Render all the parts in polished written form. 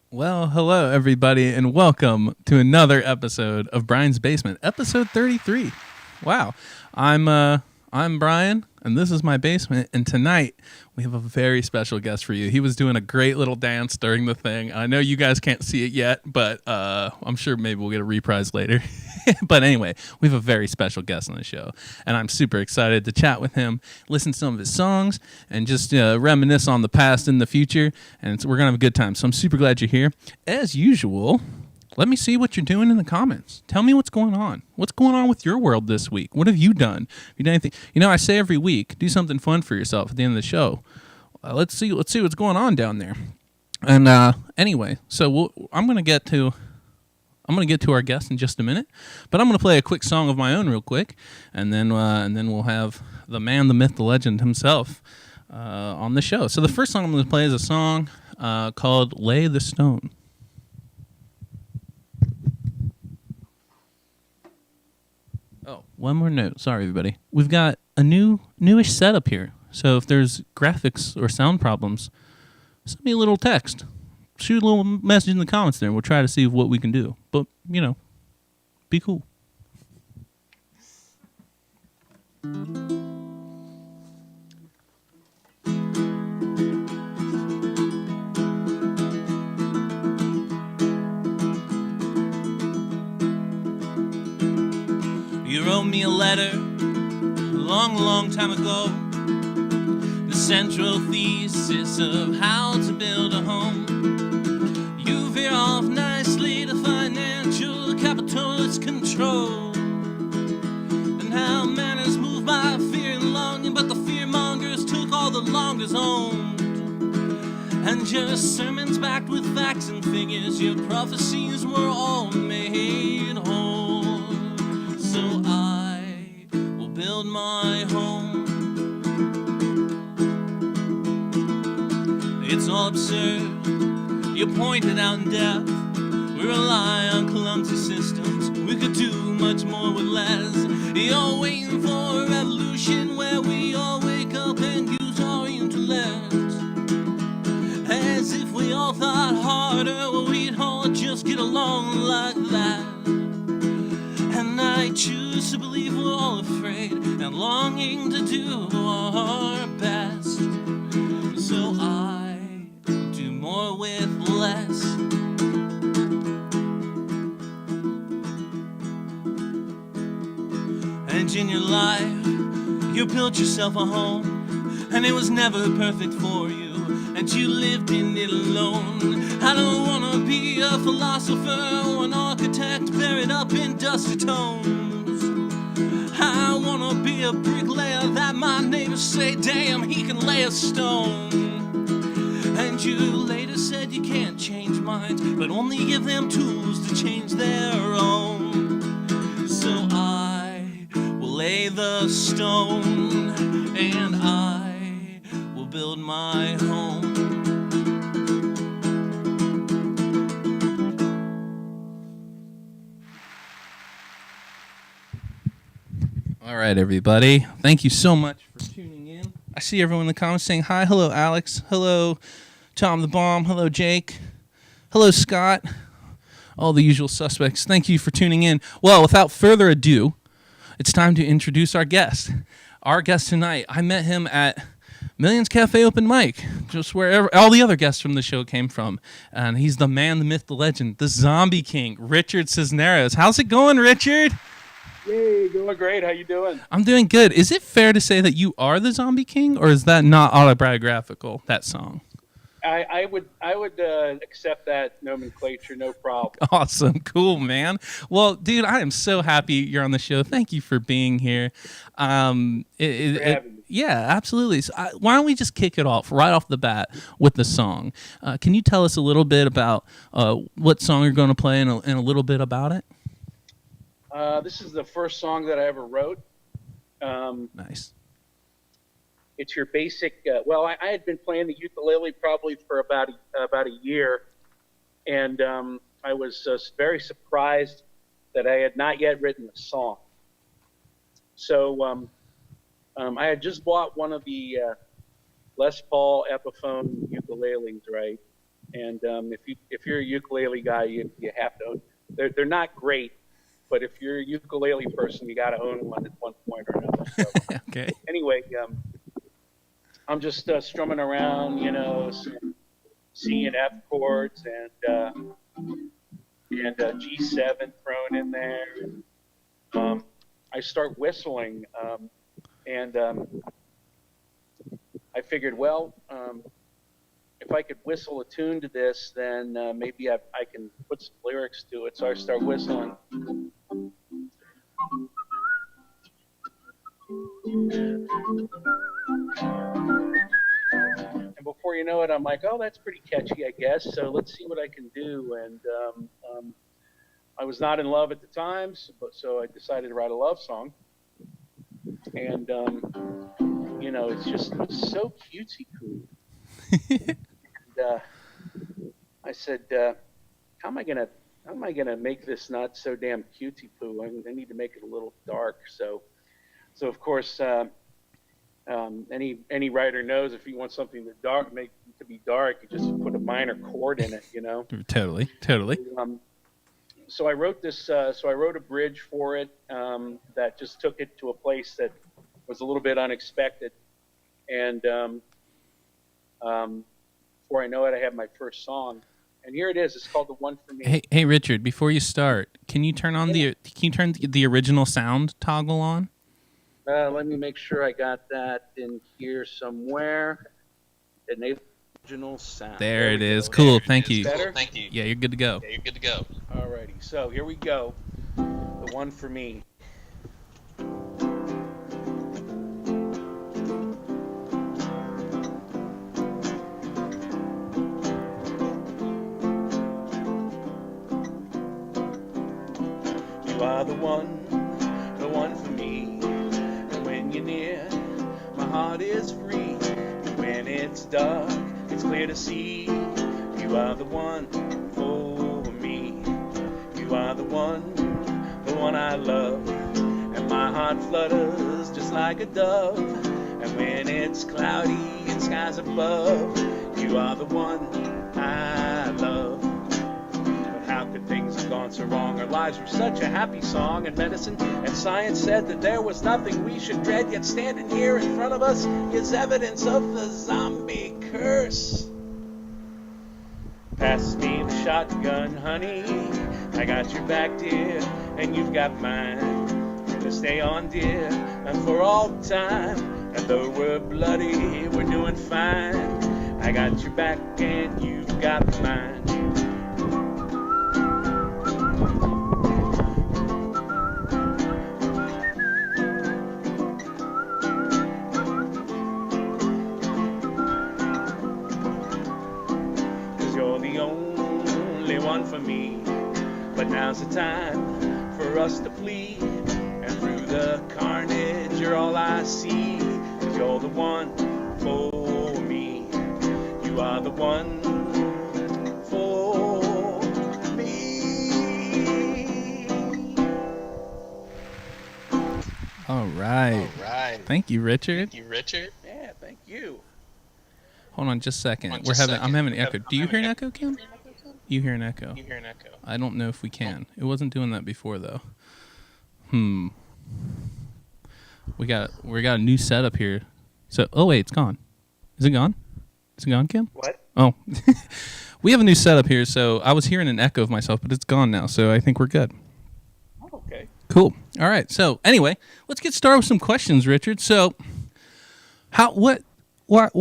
Well, hello everybody, and welcome to another episode of Brian's Basement, episode 33. Wow, I'm Brian, and this is my basement. And tonight we have a very special guest for you. He was doing a great little dance during the thing. I know you guys can't see it yet, but I'm sure maybe we'll get a reprise later. But anyway, we have a very special guest on the show, and I'm super excited to chat with him, listen to some of his songs, and just reminisce on the past and the future. And we're gonna have a good time. So I'm super glad you're here. As usual, let me see what you're doing in the comments. Tell me what's going on. What's going on with your world this week? What have you done? Have you done anything? You know, I say every week, do something fun for yourself at the end of the show. Let's see what's going on down there. And anyway, so I'm gonna get to our guest in just a minute, but I'm gonna play a quick song of my own real quick, and then we'll have the man, the myth, the legend himself on the show. So the first song I'm gonna play is a song called "Lay the Stone." Oh, one more note. Sorry, everybody. We've got a newish setup here. So if there's graphics or sound problems, send me a little text. Shoot a little message in the comments there. We'll try to see what we can do. But, you know, be cool. You wrote me a letter a long, long time ago. The central thesis of how to build a home. You veer off nicely to financial capitalist control, and how manners move by fear and longing, but the fearmongers took all the longers owned. And your sermons backed with facts and figures, your prophecies were all made whole. So I will build my home. It's all absurd, you pointed out in depth. We rely on clumsy systems, we could do much more with less. You're waiting for a revolution where we all wake up and use our intellect. As if we all thought harder, we'd all just get along like that. And I choose to believe we're all afraid and longing to do our best. So I do more with less. And in your life, you built yourself a home, and it was never perfect for you, and you lived in it alone. I don't wanna be a philosopher or an architect buried up in dusty tones. I wanna be a bricklayer that my neighbors say, damn, he can lay a stone. And you later said you can't change minds, but only give them tools to change their own. So I will lay the stone, and I will build my home. All right, everybody. Thank you so much for tuning in. I see everyone in the comments saying hi. Hello, Alex. Hello, Tom the Bomb. Hello, Jake. Hello, Scott. All the usual suspects. Thank you for tuning in. Well, without further ado, it's time to introduce our guest. Our guest tonight, I met him at Millions Cafe Open Mic, just wherever all the other guests from the show came from. And he's the man, the myth, the legend, the zombie king, Richard Cisneros. How's it going, Richard? Yay, doing great. How you doing? I'm doing good. Is it fair to say that you are the zombie king, or is that not autobiographical, that song? I would accept that nomenclature, no problem. Awesome. Cool, man. Well, dude, I am so happy you're on the show. Thank you for being here. For having me. Yeah, absolutely. So why don't we just kick it off right off the bat with the song? Can you tell us a little bit about what song you're going to play and a little bit about it? This is the first song that I ever wrote. Nice. It's your basic. I had been playing the ukulele probably for about a year, and I was very surprised that I had not yet written a song. So I had just bought one of the Les Paul Epiphone ukuleles, right? And if you're a ukulele guy, you have to own. They're not great, but if you're a ukulele person, you got to own one at one point or another. So Okay. anyway, I'm just strumming around, some C and F chords and G7 thrown in there. I start whistling, and I figured, well, if I could whistle a tune to this, then maybe I can put some lyrics to it. So I start whistling. And before you know it, I'm like, oh, that's pretty catchy, I guess. So let's see what I can do. And I was not in love at the time, so I decided to write a love song. And it's so cutesy poo. And I said, how am I gonna make this not so damn cutesy poo? I need to make it a little dark. So of course, any writer knows if you want something to be dark, you just put a minor chord in it, Totally. So I wrote this. So I wrote a bridge for it that just took it to a place that was a little bit unexpected, and before I know it, I have my first song, and here it is. It's called "The One for Me." Hey, Richard. Before you start, can you turn the original sound toggle on? Let me make sure I got that in here somewhere. Enable original sound. There it is. Cool. Thank you. Better? Thank you. Yeah, you're good to go. Alrighty. So here we go. The One for Me. You are the one for me. And when you're near, my heart is free. And when it's dark, it's clear to see. You are the one for me. You are the one I love. And my heart flutters just like a dove. And when it's cloudy and skies above, you are the one I love. How could things have gone so wrong? Our lives were such a happy song, and medicine and science said that there was nothing we should dread. Yet standing here in front of us is evidence of the zombie curse. Pass me the shotgun, honey. I got your back, dear, and you've got mine. Gonna stay on, dear, and for all time. And though we're bloody, we're doing fine. I got your back and you've got mine. For me, but now's the time for us to plead, and through the carnage you're all I see, 'cause you're the one for me. You are the one for me. All right. Thank you, Richard. Yeah, thank you. Hold on just a second. I'm having an echo. Do you hear an echo, Kim? You hear an echo. I don't know if we can. It wasn't doing that before, though. We got a new setup here. So, oh wait, it's gone. Is it gone? Is it gone, Kim? What? Oh, we have a new setup here. So I was hearing an echo of myself, but it's gone now. So I think we're good. Okay. Cool. All right. So anyway, let's get started with some questions, Richard. So, what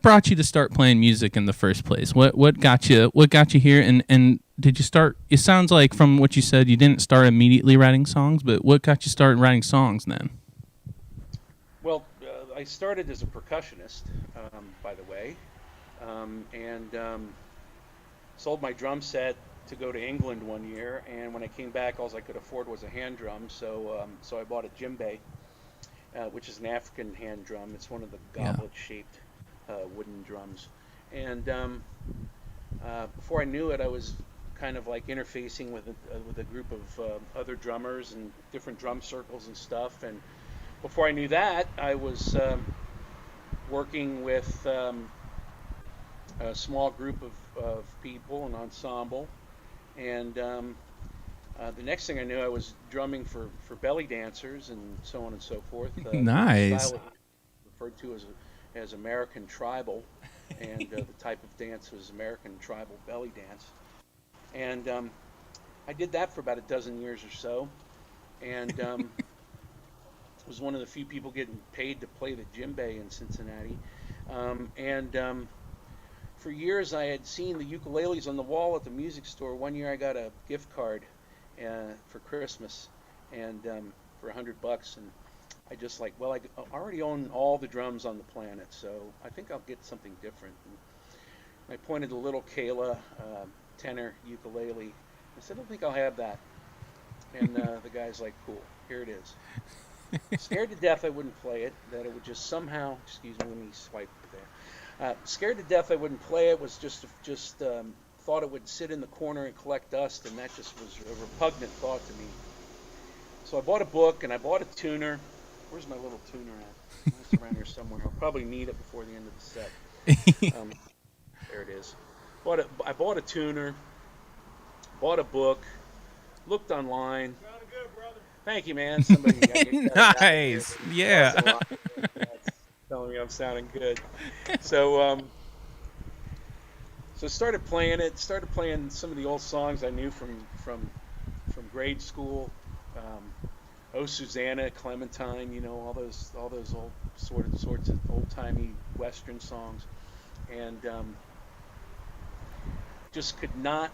brought you to start playing music in the first place? What got you here? And did you start? It sounds like from what you said, you didn't start immediately writing songs, but what got you started writing songs then? Well, I started as a percussionist, by the way, and sold my drum set to go to England one year. And when I came back, all I could afford was a hand drum, so I bought a djembe. Which is an African hand drum. It's one of the goblet-shaped wooden drums. And before I knew it, I was kind of like interfacing with a group of other drummers and different drum circles and stuff. And before I knew that, I was working with a small group of people, an ensemble, and the next thing I knew, I was drumming for belly dancers and so on and so forth. The Nice. style is referred to as American tribal, and the type of dance was American tribal belly dance. And I did that for about a dozen years or so, and was one of the few people getting paid to play the djembe in Cincinnati. And For years, I had seen the ukuleles on the wall at the music store. One year, I got a gift card for Christmas, and for $100, and I just like, well, I already own all the drums on the planet, so I think I'll get something different. And I pointed a little Kayla tenor ukulele. I said, I don't think I'll have that. And the guy's like, cool, here it is. Scared to death I wouldn't play it, that it would just somehow, excuse me, let me swipe there. Scared to death I wouldn't play it, was just thought it would sit in the corner and collect dust, and that just was a repugnant thought to me. So I bought a book and I bought a tuner. Where's my little tuner at? It's around here somewhere. I'll probably need it before the end of the set. There it is. I bought a tuner, bought a book, looked online. Sounding good, brother. Thank you, man. Somebody Nice. Yeah. That's telling me I'm sounding good. So started playing it. Started playing some of the old songs I knew from grade school. Oh Susanna, Clementine, you know, all those old sorts of old timey Western songs, and just could not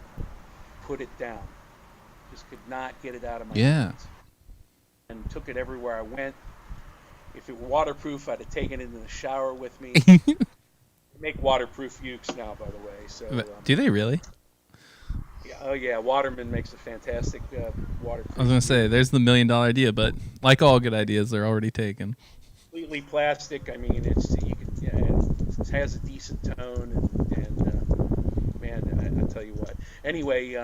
put it down. Just could not get it out of my hands. And took it everywhere I went. If it were waterproof, I'd have taken it in the shower with me. Make waterproof ukes now, by the way. So do they really? Yeah, oh yeah, Waterman makes a fantastic waterproof. I was gonna say, there's the $1 million idea, but like all good ideas, they're already taken. Completely plastic. I mean, it has a decent tone, and man, I tell you what. Anyway,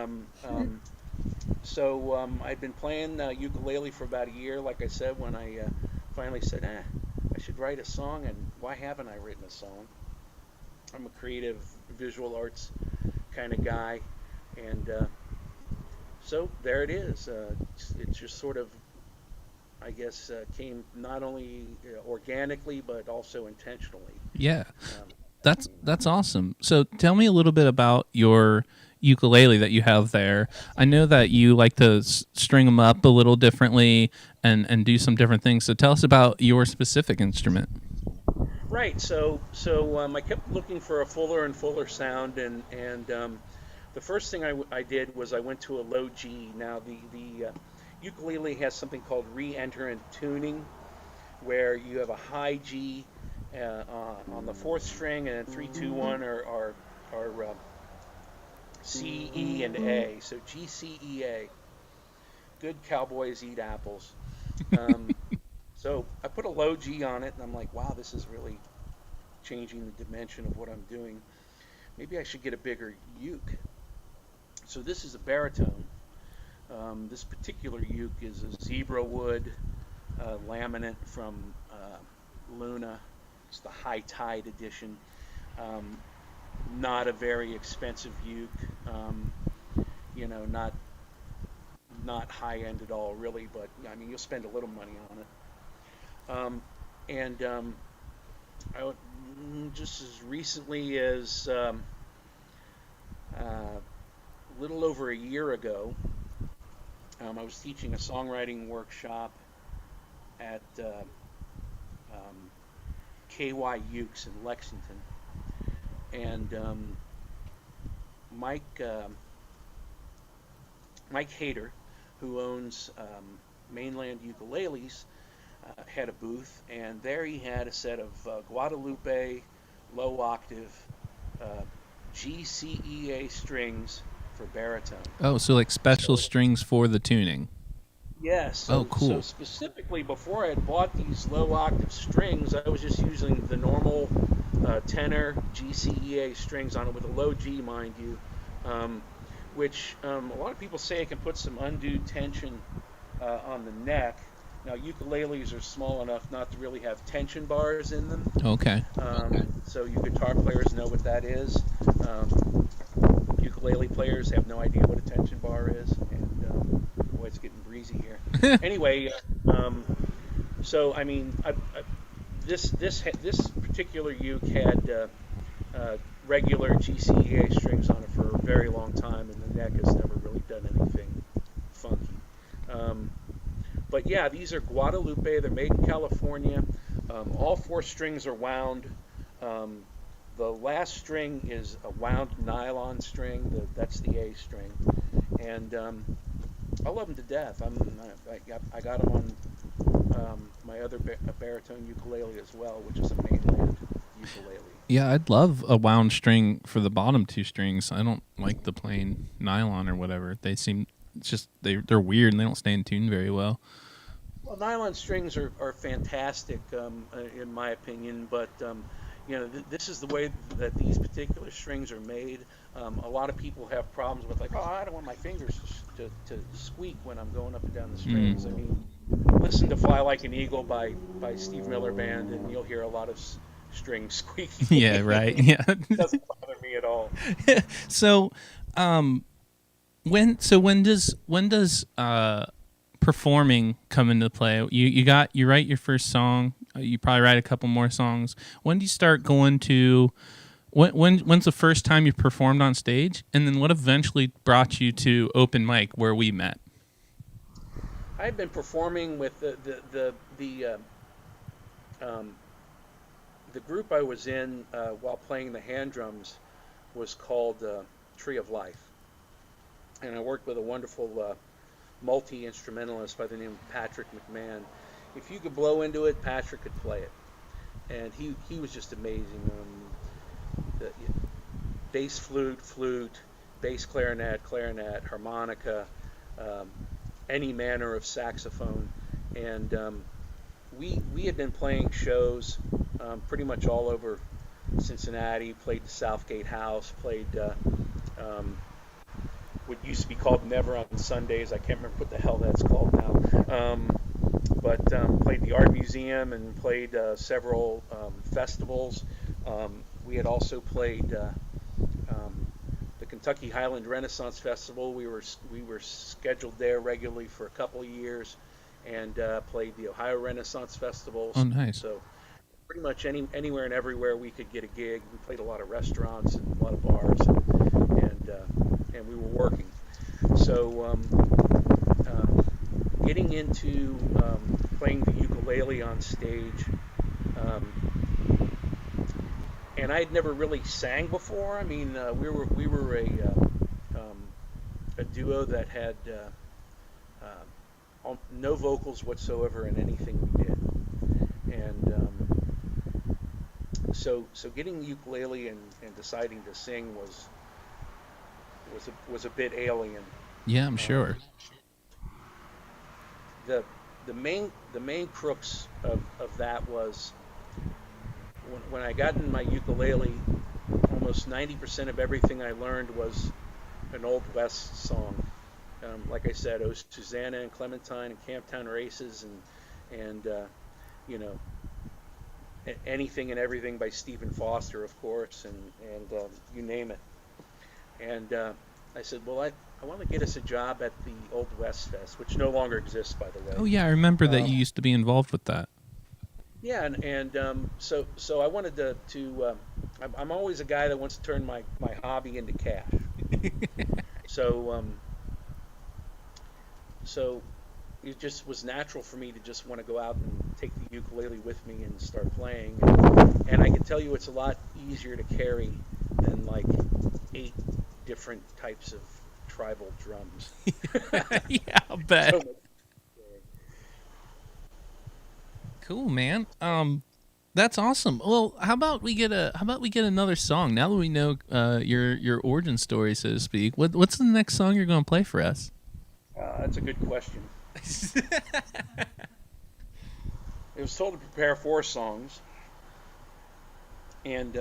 so I'd been playing ukulele for about a year. Like I said, when I finally said, I should write a song, and why haven't I written a song? I'm a creative visual arts kind of guy, and so there it is. It just sort of, I guess, came not only organically but also intentionally. Yeah, that's awesome. So tell me a little bit about your ukulele that you have there. I know that you like to string them up a little differently and do some different things. So tell us about your specific instrument. Right. So I kept looking for a fuller and fuller sound, and the first thing I did was I went to a low G. Now the ukulele has something called re-entrant tuning, where you have a high G on the fourth string, and then 3, 2, 1 are C, E, and A. So G, C, E, A. Good cowboys eat apples. So I put a low G on it, and I'm like, wow, this is really changing the dimension of what I'm doing. Maybe I should get a bigger uke. So this is a baritone. This particular uke is a zebra wood laminate from Luna. It's the high tide edition. Not a very expensive uke. Not high end at all, really. But I mean, you'll spend a little money on it. I just as recently as a little over a year ago, I was teaching a songwriting workshop at KY Ukes in Lexington, and Mike Hader, who owns Mainland Ukuleles, had a booth, and there he had a set of Guadalupe low octave GCEA strings for baritone. Oh, so like special strings for the tuning. Yes. So, cool. So specifically, before I had bought these low octave strings, I was just using the normal tenor GCEA strings on it with a low G, mind you, which a lot of people say it can put some undue tension on the neck. Now, ukuleles are small enough not to really have tension bars in them. Okay. So you guitar players know what that is. ukulele players have no idea what a tension bar is, and boy, it's getting breezy here. Anyway, so I mean, this particular uke had regular GCEA strings on it for a very long time, and the neck has never really done anything funky. But yeah, these are Guadalupe. They're made in California. All 4 strings are wound. The last string is a wound nylon string. That's the A string, and I love them to death. I got them on my other baritone ukulele as well, which is a mainland ukulele. Yeah, I'd love a wound string for the bottom 2 strings. I don't like the plain nylon or whatever. They seem they're weird and they don't stay in tune very well. Well, nylon strings are fantastic in my opinion, but this is the way that these particular strings are made. A lot of people have problems with like, oh, I don't want my fingers to squeak when I'm going up and down the strings. I mean, listen to "Fly Like an Eagle" by Steve Miller Band, and you'll hear a lot of strings squeaking. Yeah, right. Yeah, it doesn't bother me at all. So, when does performing come into play? You write your first song. You probably write a couple more songs. When do you start going to? When's the first time you performed on stage? And then what eventually brought you to open mic where we met? I've been performing with the group I was in while playing the hand drums was called Tree of Life, and I worked with a wonderful multi-instrumentalist by the name of Patrick McMahon. If you could blow into it, Patrick could play it, and he was just amazing. The bass flute, bass clarinet, harmonica, any manner of saxophone, and we had been playing shows pretty much all over Cincinnati. Played the Southgate House, played what used to be called Never on Sundays. I can't remember what the hell that's called now. But played the Art Museum and played several festivals. We had also played the Kentucky Highland Renaissance Festival. We were scheduled there regularly for a couple of years, and played the Ohio Renaissance Festivals. Oh, nice. So pretty much anywhere and everywhere we could get a gig. We played a lot of restaurants and a lot of bars, and we were working. So getting into playing the ukulele on stage, and I had never really sang before. I mean, we were a duo that had no vocals whatsoever in anything we did, and so getting the ukulele and deciding to sing was a bit alien. Yeah, I'm sure. The main crux of that was when I got in my ukulele, almost 90% of everything I learned was an Old West song. Like I said, "Oh Susanna and Clementine" and "Camptown Races" and anything and everything by Stephen Foster, of course, and you name it. And I said, well, I want to get us a job at the Old West Fest, which no longer exists, by the way. Oh yeah, I remember that you used to be involved with that. Yeah, and so I wanted to I'm always a guy that wants to turn my hobby into cash. So it just was natural for me to just want to go out and take the ukulele with me and start playing. And I can tell you it's a lot easier to carry than like 8 different types of tribal drums. Yeah, I'll bet. Cool, man. That's awesome. Well, how about we get another song now that we know your origin story, so to speak. What's the next song you're going to play for us? That's a good question. It was told to prepare 4 songs, and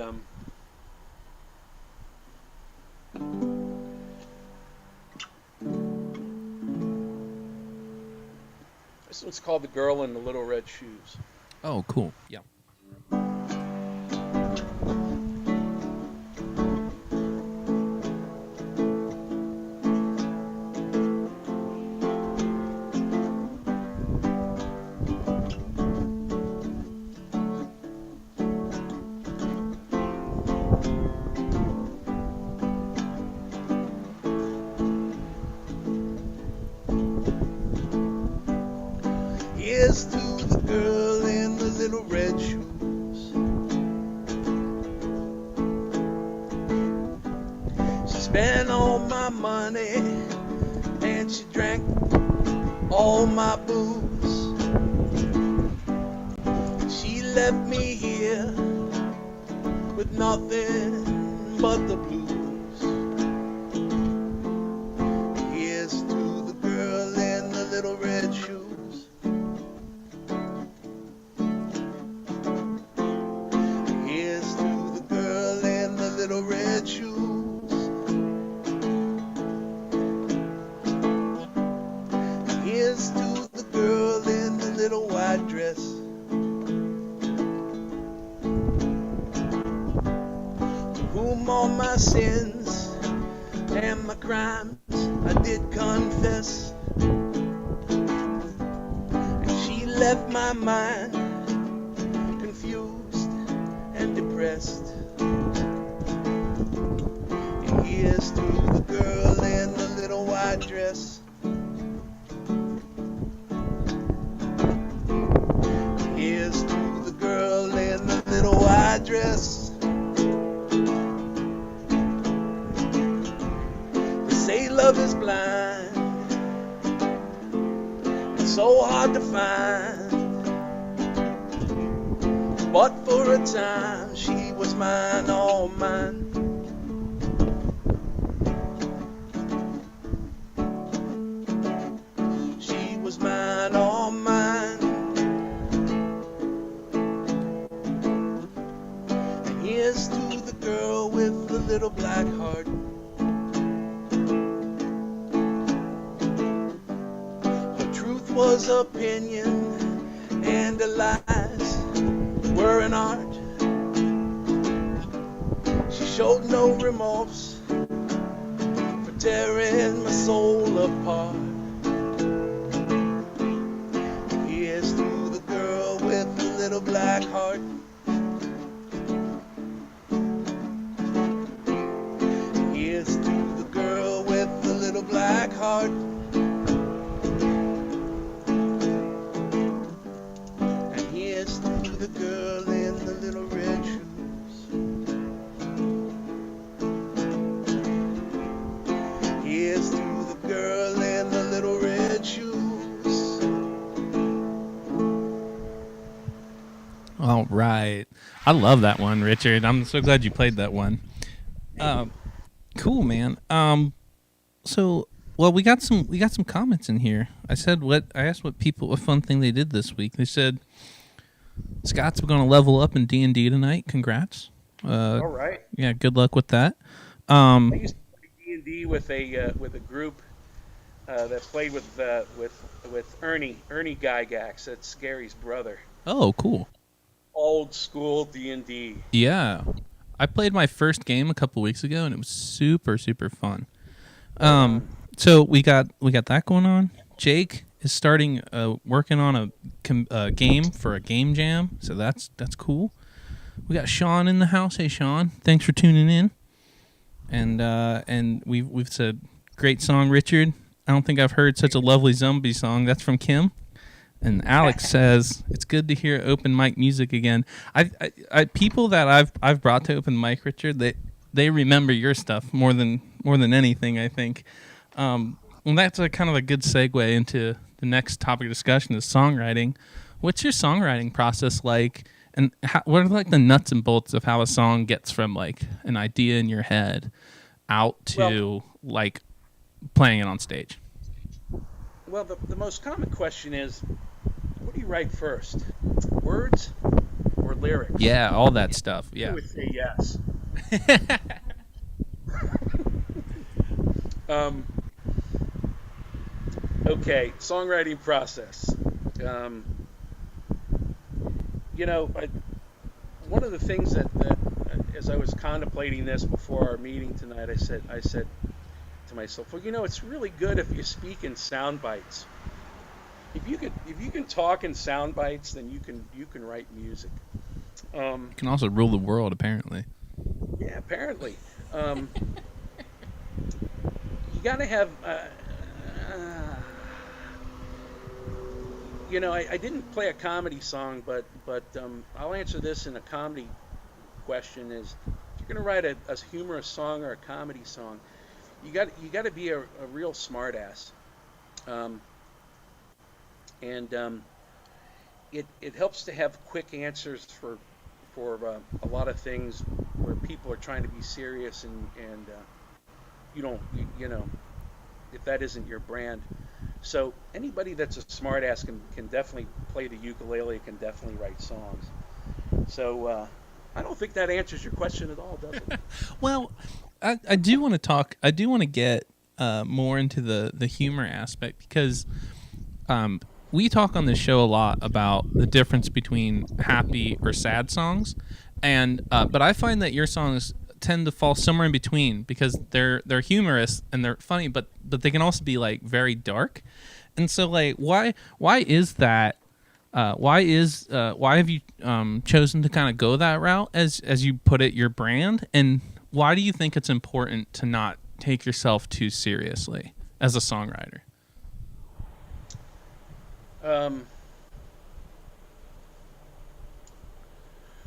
this one's called "The Girl in the Little Red Shoes." Oh, cool. Yeah. Here's to the girl in the little red shoes. She spent all my money and she drank all my booze. She left me here with nothing but the blues. Here's to the girl in the little red shoes. Here's to the girl in the little red shoes. Here's to the girl in the little white dress. To whom all my sins and my crimes I did confess. And she left my mind confused and depressed. And here's to the girl in the little white dress. Here's to the girl in the little white dress. They say love is blind and so hard to find. But for a time she was mine, all mine. She was mine, all mine. And here's to the girl with the little black heart. Her truth was opinion and her lies were an art. She showed no remorse for tearing my soul apart. Here's to the girl with the little black heart. Here's to the girl with the little black heart. And here's to the girl in the little red shoes. Here's to the girl in the little red shoes. All right. I love that one, Richard. I'm so glad you played that one. Cool, man. So, well, we got some comments in here. I asked what fun thing they did this week. They said Scott's going to level up in D&D tonight. Congrats. All right. Yeah, good luck with that. I used to play D&D with a group that played with Ernie Gygax. That's Gary's brother. Oh, cool. Old school D&D. Yeah. I played my first game a couple weeks ago, and it was super, super fun. So we got that going on. Jake is starting working on a game for a game jam, so that's cool. We got Sean in the house. Hey, Sean, thanks for tuning in. And we've said great song, Richard. I don't think I've heard such a lovely zombie song. That's from Kim. And Alex says it's good to hear open mic music again. I people that I've brought to open mic, Richard, they remember your stuff more than anything, I think. And that's a kind of a good segue into the next topic of discussion is songwriting. What's your songwriting process like? And what are like the nuts and bolts of how a song gets from like an idea in your head out to like playing it on stage? Well, the most common question is, what do you write first, words or lyrics? Yeah, all that stuff. Yeah. I would say yes. Okay, songwriting process. One of the things that as I was contemplating this before our meeting tonight, I said to myself, well, it's really good if you speak in sound bites. If you can talk in sound bites, then you can write music. You can also rule the world, apparently. Yeah, apparently. You got to have I didn't play a comedy song, but I'll answer this in a comedy question: is if you're going to write a humorous song or a comedy song, you got to be a real smartass, um, and it helps to have quick answers for a lot of things where people are trying to be serious, and you don't you know if that isn't your brand. So anybody that's a smartass can definitely play the ukulele, can definitely write songs. So I don't think that answers your question at all, does it? Well, I do want to talk. I do want to get more into the humor aspect because we talk on this show a lot about the difference between happy or sad songs, and but I find that your songs tend to fall somewhere in between because they're humorous and they're funny, but they can also be like very dark. And so like why is that? Why have you chosen to kind of go that route as you put it, your brand, and why do you think it's important to not take yourself too seriously as a songwriter? Um,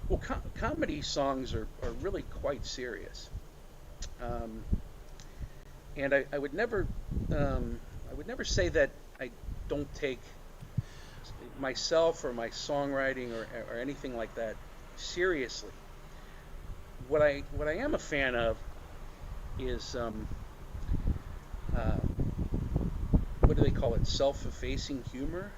well, comedy songs are really quite serious, um, and I would never say that I don't take myself or my songwriting or anything like that seriously. What I am a fan of is uh, what do they call it? Self-effacing humor,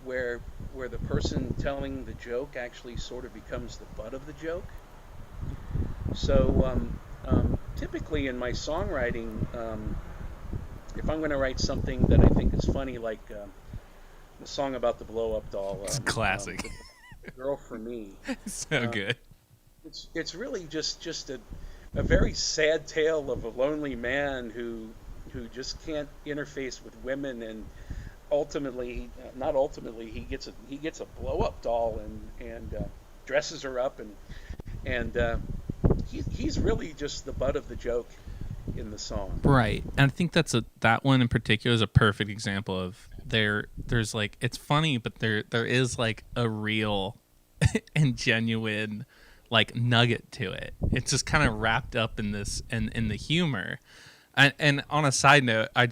where the person telling the joke actually sort of becomes the butt of the joke. So typically in my songwriting, if I'm going to write something that I think is funny, like the song about the blow up doll, It's classic. The Girl for Me. So good. It's really just a very sad tale of a lonely man who just can't interface with women, and ultimately, not ultimately, he gets a blow up doll and dresses her up, and he's really just the butt of the joke in the song. Right. And I think that one in particular is a perfect example of there's like it's funny, but there is like a real and genuine like nugget to it. It's just kind of wrapped up in this and in the humor. And on a side note, I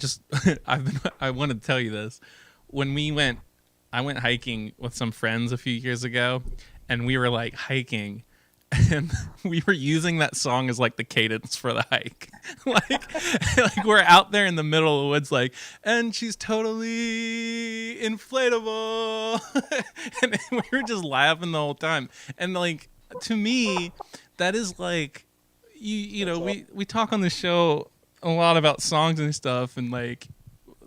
want to tell you this. I went hiking with some friends a few years ago, and we were like hiking, and we were using that song as like the cadence for the hike. like we're out there in the middle of the woods, like, and she's totally inflatable, and we were just laughing the whole time. And like to me, that is like you know we talk on the show a lot about songs and stuff, and like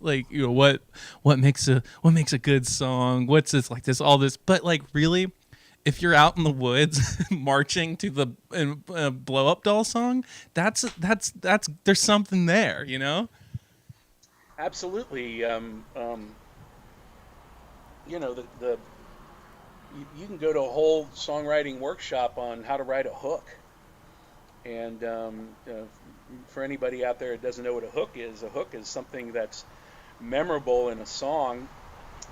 you know what makes a good song, what's this like this all this, but like really if you're out in the woods marching to the blow up doll song, that's there's something there, you know. Absolutely. You know the you can go to a whole songwriting workshop on how to write a hook, and for anybody out there that doesn't know what a hook is something that's memorable in a song,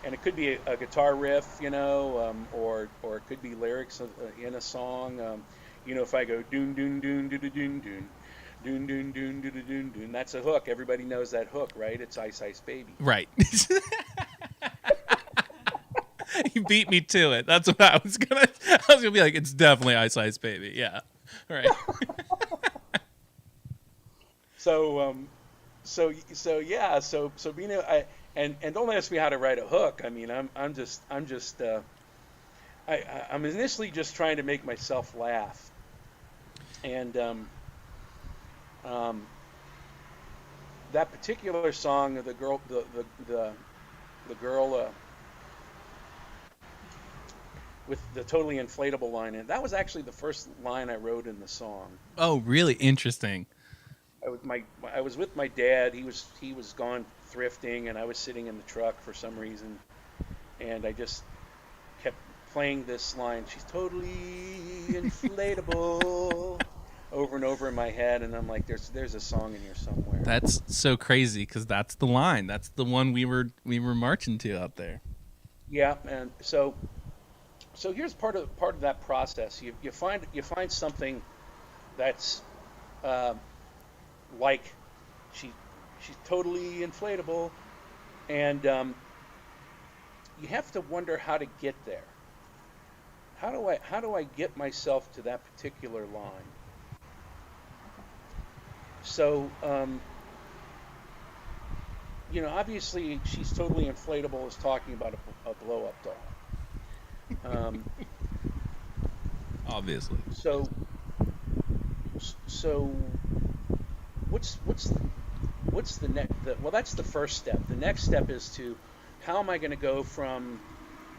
and it could be a guitar riff, or it could be lyrics in a song. If I go doon doon doon doon doon doon doon doon doon doon doon doon, that's a hook. Everybody knows that hook, right? It's Ice Ice Baby. Right. You beat me to it. That's what I was gonna be like. It's definitely Ice Ice Baby. Yeah. Right. So yeah, so being and don't ask me how to write a hook. I mean, I'm initially just trying to make myself laugh, and that particular song, the girl, the girl with the totally inflatable line in it, that was actually the first line I wrote in the song. Oh, really interesting. I was with my dad. He was gone thrifting, and I was sitting in the truck for some reason, and I just kept playing this line. She's totally inflatable over and over in my head, and I'm like, there's a song in here somewhere. That's so crazy because that's the line. That's the one we were marching to out there. yeah, and so here's part of that process. You find something that's uh, like she she's totally inflatable, and you have to wonder how to get there. How do I get myself to that particular line? So obviously she's totally inflatable is talking about a blow up doll. Um, Obviously. so so what's the next? Well, that's the first step. The next step is to how am I going to go from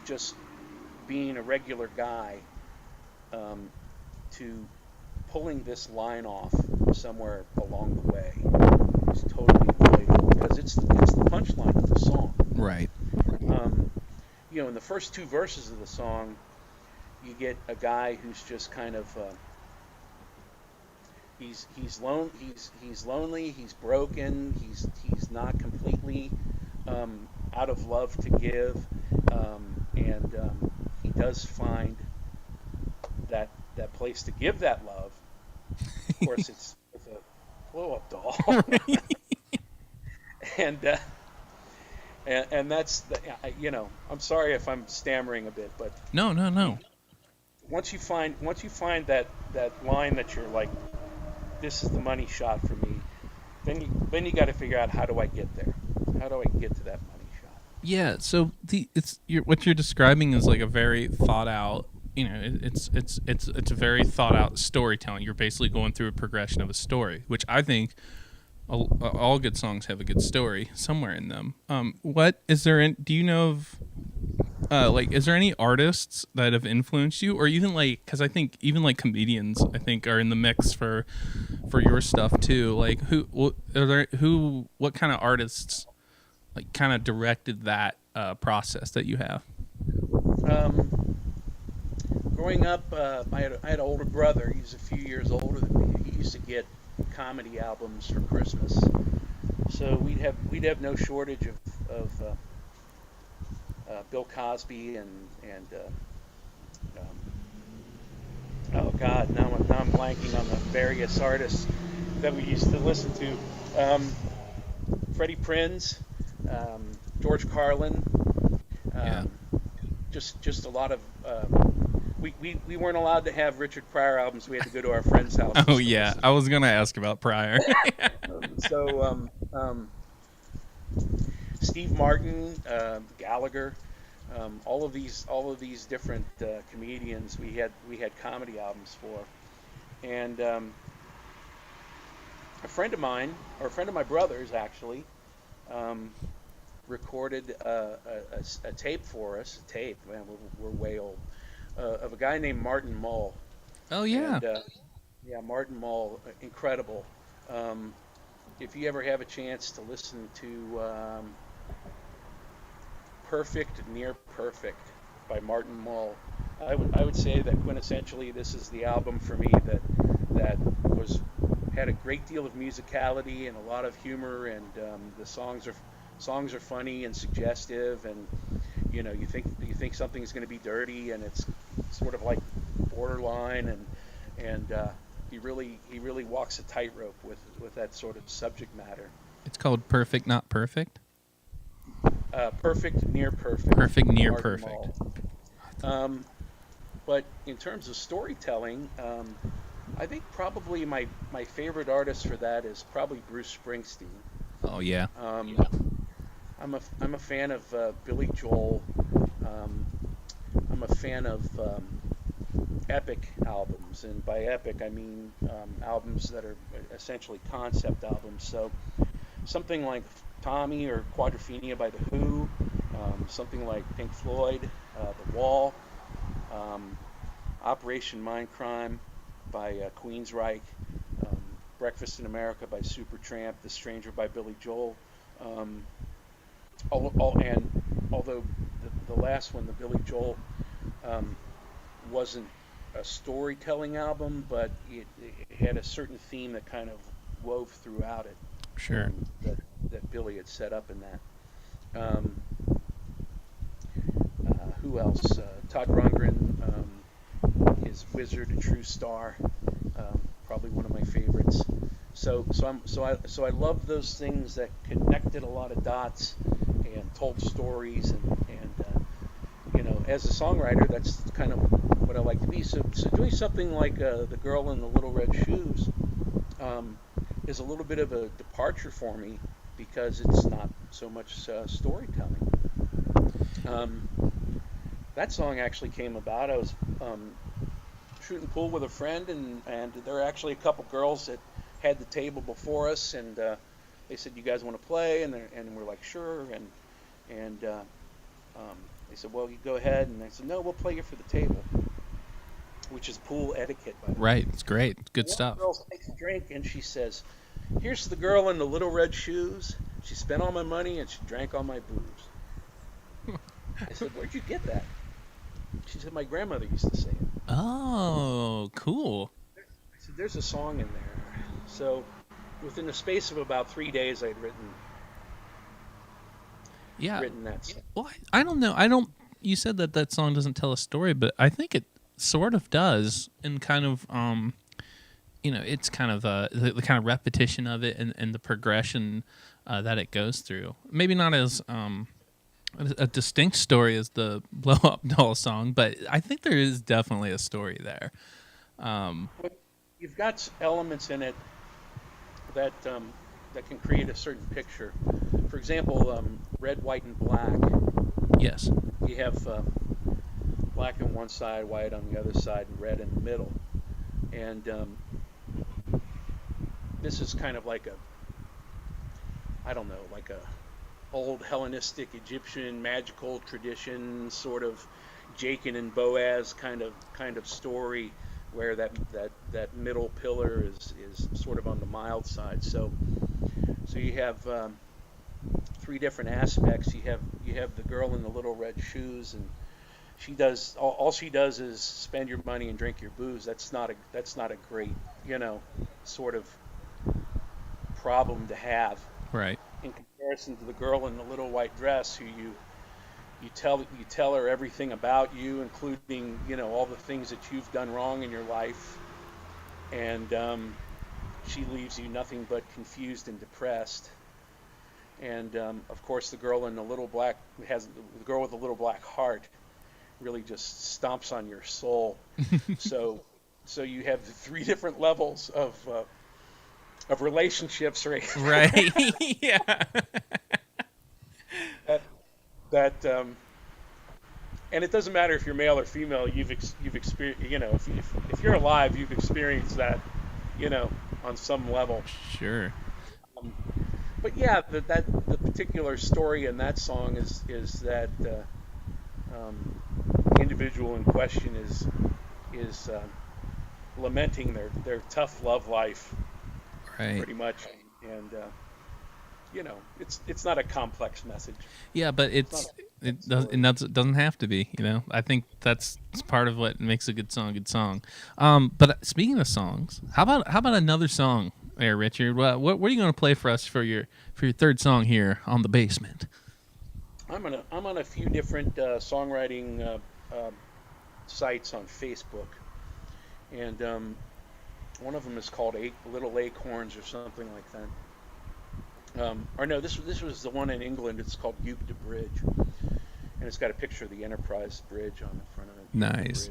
just being a regular guy um, to pulling this line off somewhere along the way. It's totally relatable because it's the punchline of the song. Right. Um, in the first two verses of the song, you get a guy who's just kind of he's lonely, he's broken, he's not completely out of love to give, and he does find that place to give that love. Of course, it's with a blow up doll, and that's I'm sorry if I'm stammering a bit, but No, no, no. once you find that line that you're like, this is the money shot for me, then you got to figure out, how do I get there? How do I get to that money shot? Yeah, so what you're describing is like a very thought out. It's a very thought out storytelling. You're basically going through a progression of a story, which I think all good songs have a good story somewhere in them. What is there? Do you know of? Is there any artists that have influenced you, or even because I think even like comedians, I think, are in the mix for your stuff too. Like, what kind of artists like kind of directed that process that you have? Um, Growing up, I had an older brother. He's a few years older than me. He used to get comedy albums for Christmas, so we'd have no shortage of Bill Cosby and oh God, now I'm blanking on the various artists that we used to listen to. Freddie Prinze, George Carlin, Yeah. um, just a lot of. We weren't allowed to have Richard Pryor albums. We had to go to our friends' houses. Oh yeah, I was gonna ask about Pryor. So Steve Martin, Gallagher, all of these different comedians we had comedy albums for, and a friend of mine, or a friend of my brother's actually, um, recorded a tape for us. A tape, man, we're way old. Of a guy named Martin Mull, Oh yeah. and yeah, Martin Mull, incredible. Um, if you ever have a chance to listen to Perfect Near Perfect by Martin Mull, I would say that quintessentially this is the album for me that was had a great deal of musicality and a lot of humor, and the songs are funny and suggestive, and you think something's going to be dirty, and it's sort of like borderline, and he really walks a tightrope with that sort of subject matter. It's called Perfect Not Perfect. Perfect Near Perfect. Perfect Near Martin Perfect. Mull. Um, but in terms of storytelling, I think probably my favorite artist for that is probably Bruce Springsteen. Oh yeah. I'm a fan of Billy Joel. Um, I'm a fan of epic albums, and by epic I mean albums that are essentially concept albums. So something like Tommy or Quadrophenia by The Who, something like Pink Floyd, The Wall, um, Operation Mindcrime by Queensryche, um, Breakfast in America by Supertramp, The Stranger by Billy Joel. Um, and although the last one, the Billy Joel, um, wasn't a storytelling album, but it had a certain theme that kind of wove throughout it, Sure. that Billy had set up in that. Um, who else? Todd Rundgren, his Wizard, A True Star, probably one of my favorites. So I love those things that connected a lot of dots and told stories, and as a songwriter, that's kind of what I like to be. So doing something like The Girl in the Little Red Shoes is a little bit of a departure for me because it's not so much storytelling. That song actually came about. I was shooting pool with a friend, and there were actually a couple girls that had the table before us, and they said, "You guys want to play?" And we're like, "Sure." And they said, "Well, you go ahead." And I said, "No, we'll play you for the table," which is pool etiquette, by the way. Right. It's great. It's good stuff. One girl takes a drink and she says, "Here's to the girl in the little red shoes. She spent all my money and she drank all my booze." I said, "Where'd you get that?" She said, "My grandmother used to say it." Oh, cool. I said, "There's a song in there." So within the space of about 3 days, I'd written that song. Well, I don't know. You said that song doesn't tell a story, but I think it sort of does, and kind of, it's kind of the kind of repetition of it and the progression that it goes through. Maybe not as a distinct story as the Blow Up Doll song, but I think there is definitely a story there. But you've got elements in it that can create a certain picture. For example, red, white, and black. Yes. You have black on one side, white on the other side, and red in the middle. And this is kind of like like a old Hellenistic Egyptian magical tradition, sort of Jachin and Boaz kind of story, where that middle pillar is sort of on the mild side. So you have three different aspects. You have the girl in the little red shoes, and she does all she does is spend your money and drink your booze. That's not a great sort of problem to have. Right. In comparison to the girl in the little white dress, who you tell her everything about you, including all the things that you've done wrong in your life, and she leaves you nothing but confused and depressed. And of course, the girl with the little black heart really just stomps on your soul. So you have three different levels of relationships, right? Right. Yeah. that and it doesn't matter if you're male or female. You've experienced, if you're alive, you've experienced that, on some level. Sure. But yeah, the particular story in that song is that the individual in question is lamenting their tough love life, right? Pretty much, and it's not a complex message. Yeah, but it doesn't have to be. I think that's part of what makes a good song a good song. But speaking of songs, how about another song there, Richard? What are you going to play for us for your third song here on The Basement? I'm on a few different songwriting sites on Facebook, and one of them is called Little Acorns or something like that. Or no, this was the one in England. It's called Utica Bridge, and it's got a picture of the Enterprise Bridge on the front of it. Nice.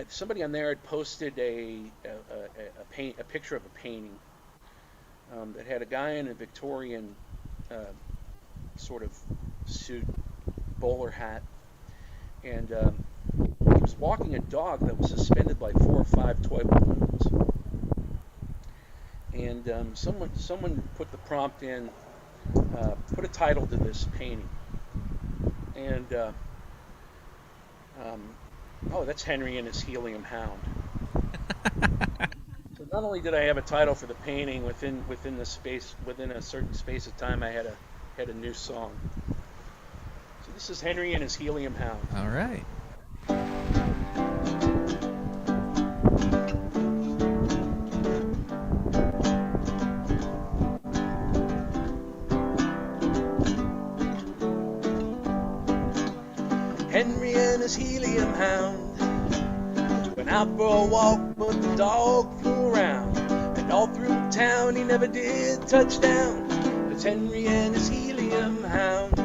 Somebody on there had posted a picture of a painting that had a guy in a Victorian sort of suit, bowler hat, and he was walking a dog that was suspended by 4 or 5 toy balloons. And someone put the prompt in, put a title to this painting, and that's Henry and his Helium Hound. So not only did I have a title for the painting, within a certain space of time, I had a new song. So this is Henry and his Helium Hound. All right. his helium hound went out for a walk, but the dog flew around. And all through town he never did touch down. It's Henry and his helium hound.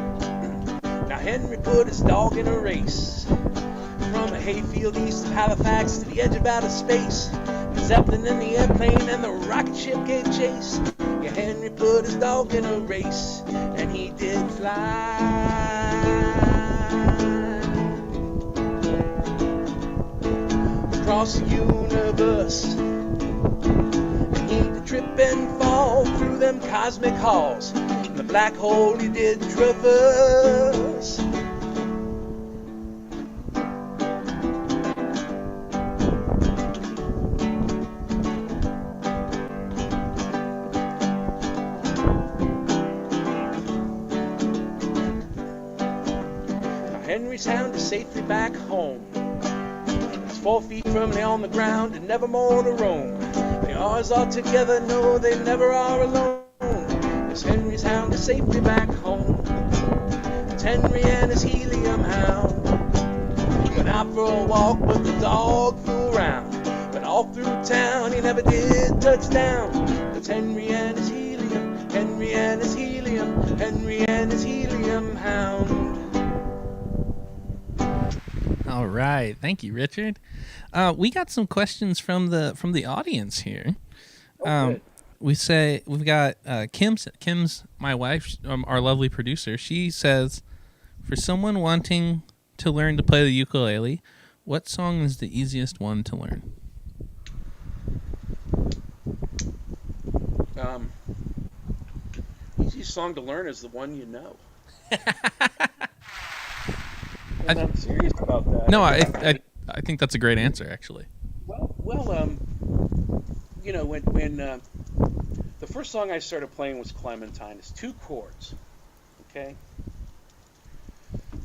Now Henry put his dog in a race from a hayfield east of Halifax to the edge of outer space. The Zeppelin and the airplane and the rocket ship gave chase. Yeah, Henry put his dog in a race, and he did fly. Across the universe, and he did trip and fall through them cosmic halls. And the black hole he did traverse. Henry's hound is safely back home. It's 4 feet firmly on the ground and never more to roam. The R's all together, no, they never are alone. It's Henry's hound is safely back home. It's Henry and his helium hound. Went out for a walk, but the dog flew around. But all through town, he never did touch down. It's Henry and his helium, Henry and his helium, Henry and his helium hound. All right, thank you, Richard. We got some questions from the audience here. Good. We've got Kim's my wife, our lovely producer. She says, for someone wanting to learn to play the ukulele, what song is the easiest one to learn? Easiest song to learn is the one you know. And I'm serious about that. No, I think that's a great answer, actually. Well, you know, when the first song I started playing was Clementine. It's 2 chords, okay?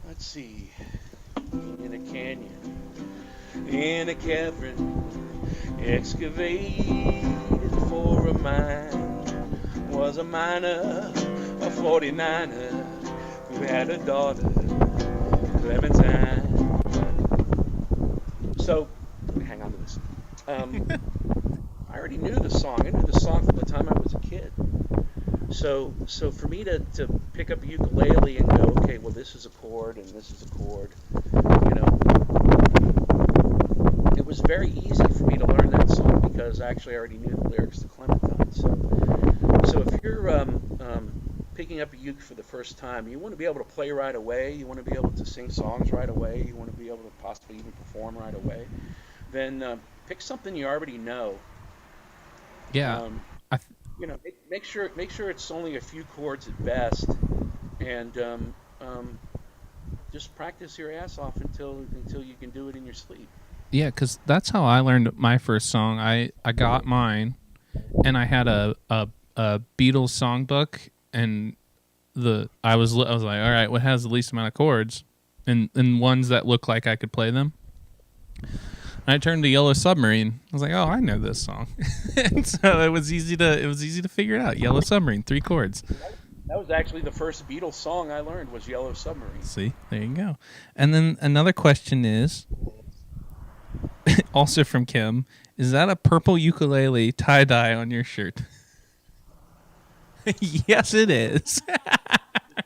Let's see. In a canyon, in a cavern, excavated for a mine, was a miner, a 49er, who had a daughter, Clementine. So, hang on to this. I already knew the song. I knew the song from the time I was a kid. So for me to pick up a ukulele and go, okay, well, this is a chord and this is a chord, you know, it was very easy for me to learn that song because actually I already knew the lyrics to Clementine. So if you're picking up a uke for the first time, you want to be able to play right away, you want to be able to sing songs right away, you want to be able to possibly even perform right away, then pick something you already know. Yeah. You know, make sure it's only a few chords at best, and just practice your ass off until you can do it in your sleep. Yeah, because that's how I learned my first song. I got mine, and I had a Beatles songbook, and I was like, all right, what has the least amount of chords, and ones that look like I could play them. And I turned to Yellow Submarine. I was like, oh, I know this song, and so it was easy to figure it out. Yellow Submarine, 3 chords. That was actually the first Beatles song I learned was Yellow Submarine. See, there you go. And then another question is, also from Kim, is that a purple ukulele tie-dye on your shirt? Yes, it is.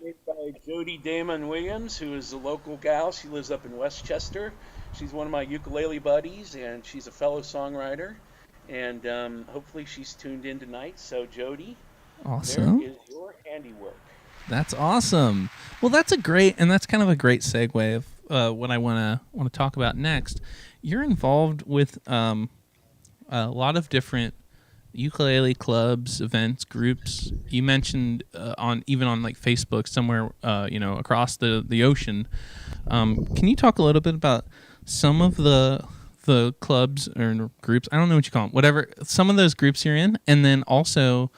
Made by Jody Damon Williams, who is a local gal. She lives up in Westchester. She's one of my ukulele buddies, and she's a fellow songwriter. And hopefully she's tuned in tonight. So, Jody, awesome. There is your handiwork. That's awesome. Well, that's kind of a great segue of what I want to talk about next. You're involved with a lot of different ukulele clubs, events, groups. You mentioned on like Facebook somewhere, across the ocean. Can you talk a little bit about some of the clubs or groups? I don't know what you call them. Whatever. Some of those groups you're in, and then also,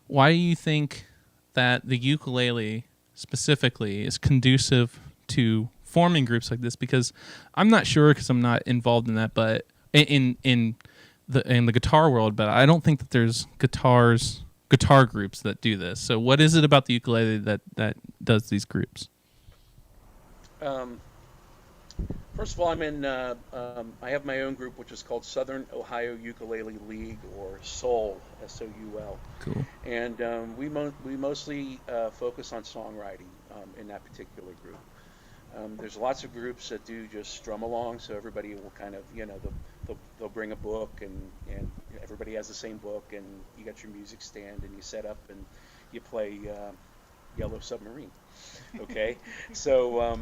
why do you think that the ukulele specifically is conducive to forming groups like this? Because I'm not sure, because I'm not involved in that, but in the guitar world, but I don't think that there's guitar groups that do this. So what is it about the ukulele that does these groups? First of all, I have my own group, which is called Southern Ohio Ukulele League, or SOUL, SOUL, Cool. and we mostly focus on songwriting in that particular group. There's lots of groups that do just strum along, so everybody will kind of, they'll bring a book, and everybody has the same book, and you got your music stand, and you set up, and you play Yellow Submarine. Okay, so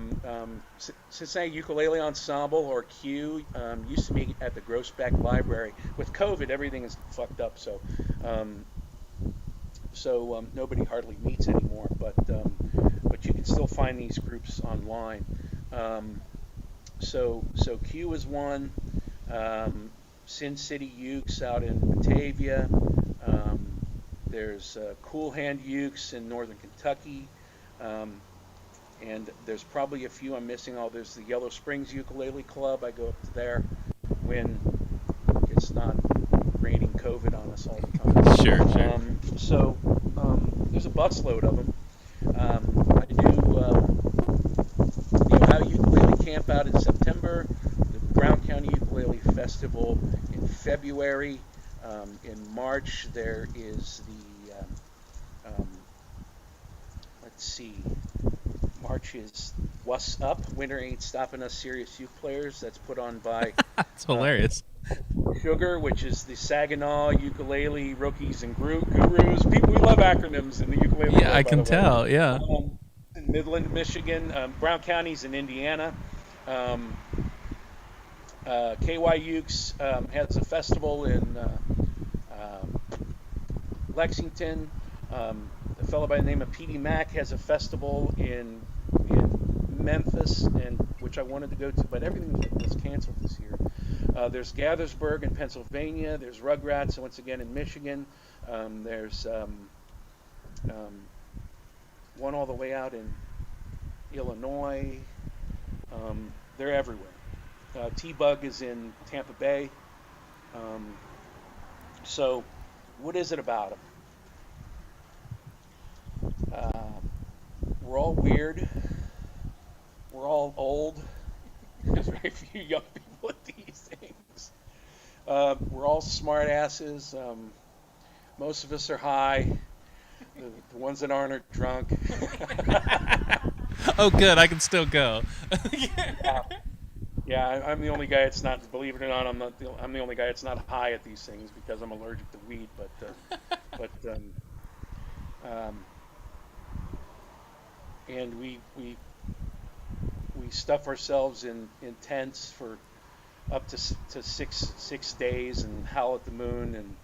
Cincinnati Ukulele Ensemble, or Q, used to be at the Grossbeck Library. With COVID, everything is fucked up, so nobody hardly meets anymore. But you can still find these groups online. So Q is one. Sin City Ukes out in Batavia. There's Cool Hand Ukes in northern Kentucky. And there's probably a few I'm missing. There's the Yellow Springs Ukulele Club. I go up to there when it's not raining COVID on us all the time. Sure. So there's a busload of them. I do the Ohio Ukulele Camp out in September, the Brown County Ukulele Festival in February. In March, there is the, let's see, March is What's Up? Winter Ain't Stopping Us Serious Youth Players. That's put on by It's hilarious. Sugar, which is the Saginaw Ukulele Rookies and Gurus. People, we love acronyms in the ukulele Yeah, world, I by can the way. tell. Yeah. In Midland, Michigan, Brown County's in Indiana. KY Ukes has a festival in Lexington. A fellow by the name of P.D. Mack has a festival in Memphis, and which I wanted to go to, but everything was canceled this year. There's Gathersburg in Pennsylvania. There's Rugrats once again in Michigan. There's one all the way out in Illinois. They're everywhere. T-Bug is in Tampa Bay. So, what is it about them? We're all weird. We're all old. There's very few young people at these things. We're all smart asses. Most of us are high. The ones that aren't are drunk. Oh, good. I can still go. Yeah, I'm the only guy that's not. Believe it or not, I'm the only guy that's not high at these things because I'm allergic to weed. And we stuff ourselves in tents for up to six days and howl at the moon, and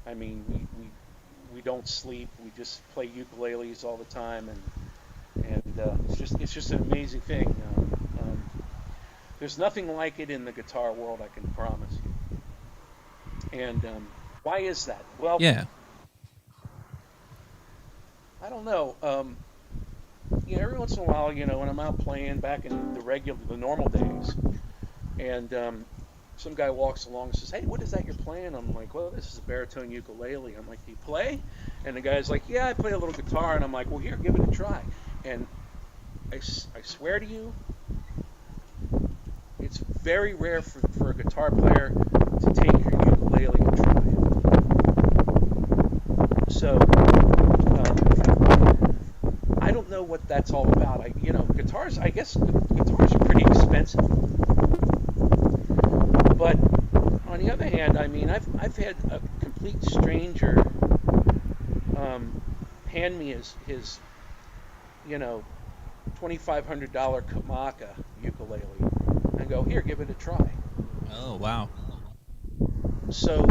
I mean we don't sleep. We just play ukuleles all the time, and it's just an amazing thing. There's nothing like it in the guitar world, I can promise you. And why is that? Well, Yeah. I don't know. Every once in a while, when I'm out playing back in the normal days, and some guy walks along and says, "Hey, what is that you're playing?" I'm like, "Well, this is a baritone ukulele." I'm like, "Do you play?" And the guy's like, "Yeah, I play a little guitar." And I'm like, "Well, here, give it a try." And I swear to you, it's very rare for a guitar player to take your ukulele and try it. So, I don't know what that's all about. Guitars, I guess guitars are pretty expensive. But on the other hand, I mean, I've had a complete stranger hand me his $2,500 Kamaka ukulele and go, "Here, give it a try." Oh, wow. So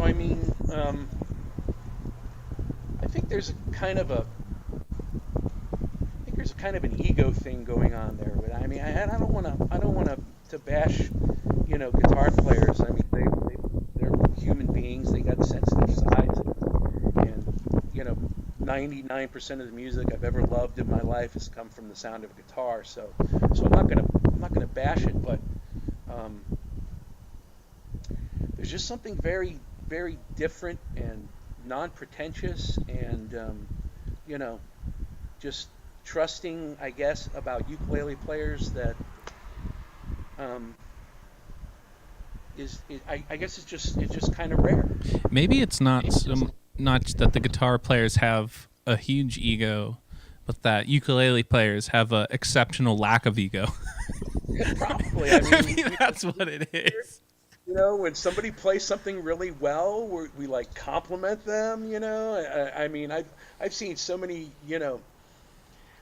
I mean, I think there's kind of an ego thing going on there. But I mean, I don't want to bash, guitar players. I mean, they're human beings. They got sensitive sides, and 99% of the music I've ever loved in my life has come from the sound of a guitar. So I'm not gonna bash it, but there's just something very, very different and non-pretentious, and just trusting, I guess, about ukulele players that I guess it's just kind of rare. Maybe it's not that the guitar players have a huge ego, but that ukulele players have an exceptional lack of ego. Probably. I mean, Maybe that's what it is. you know, when somebody plays something really well, we like compliment them. I mean, I've seen so many,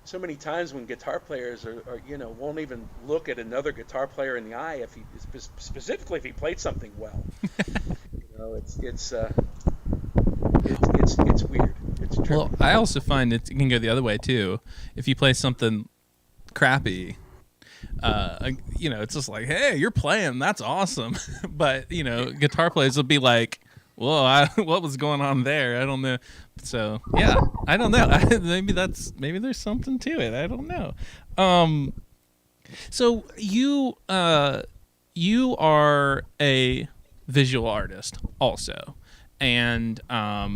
so many times when guitar players are won't even look at another guitar player in the eye if he specifically if he played something well. It's weird. It's true. Well, I also find it can go the other way too. If you play something crappy, it's just like, hey, you're playing, that's awesome. But guitar players will be like, whoa, what was going on there? I don't know. So yeah, I don't know. Maybe there's something to it. I don't know. So you are a visual artist also, and I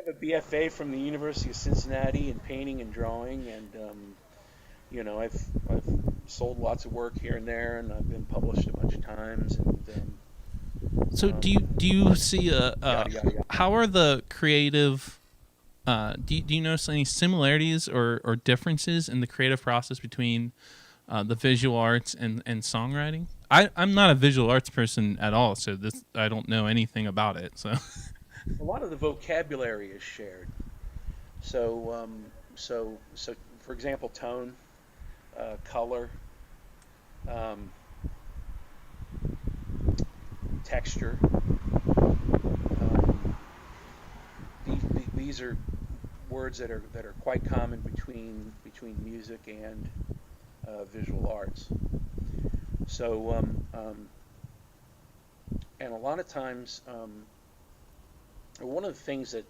have a BFA from the University of Cincinnati in painting and drawing, and I've sold lots of work here and there, and I've been published a bunch of times. And so do you see yada, yada, yada. how are the creative? Do you notice any similarities or differences in the creative process between the visual arts and songwriting? I'm not a visual arts person at all, so I don't know anything about it. So A lot of the vocabulary is shared. So for example, tone, color, texture. These are words that are quite common between music and visual arts. So and a lot of times, one of the things that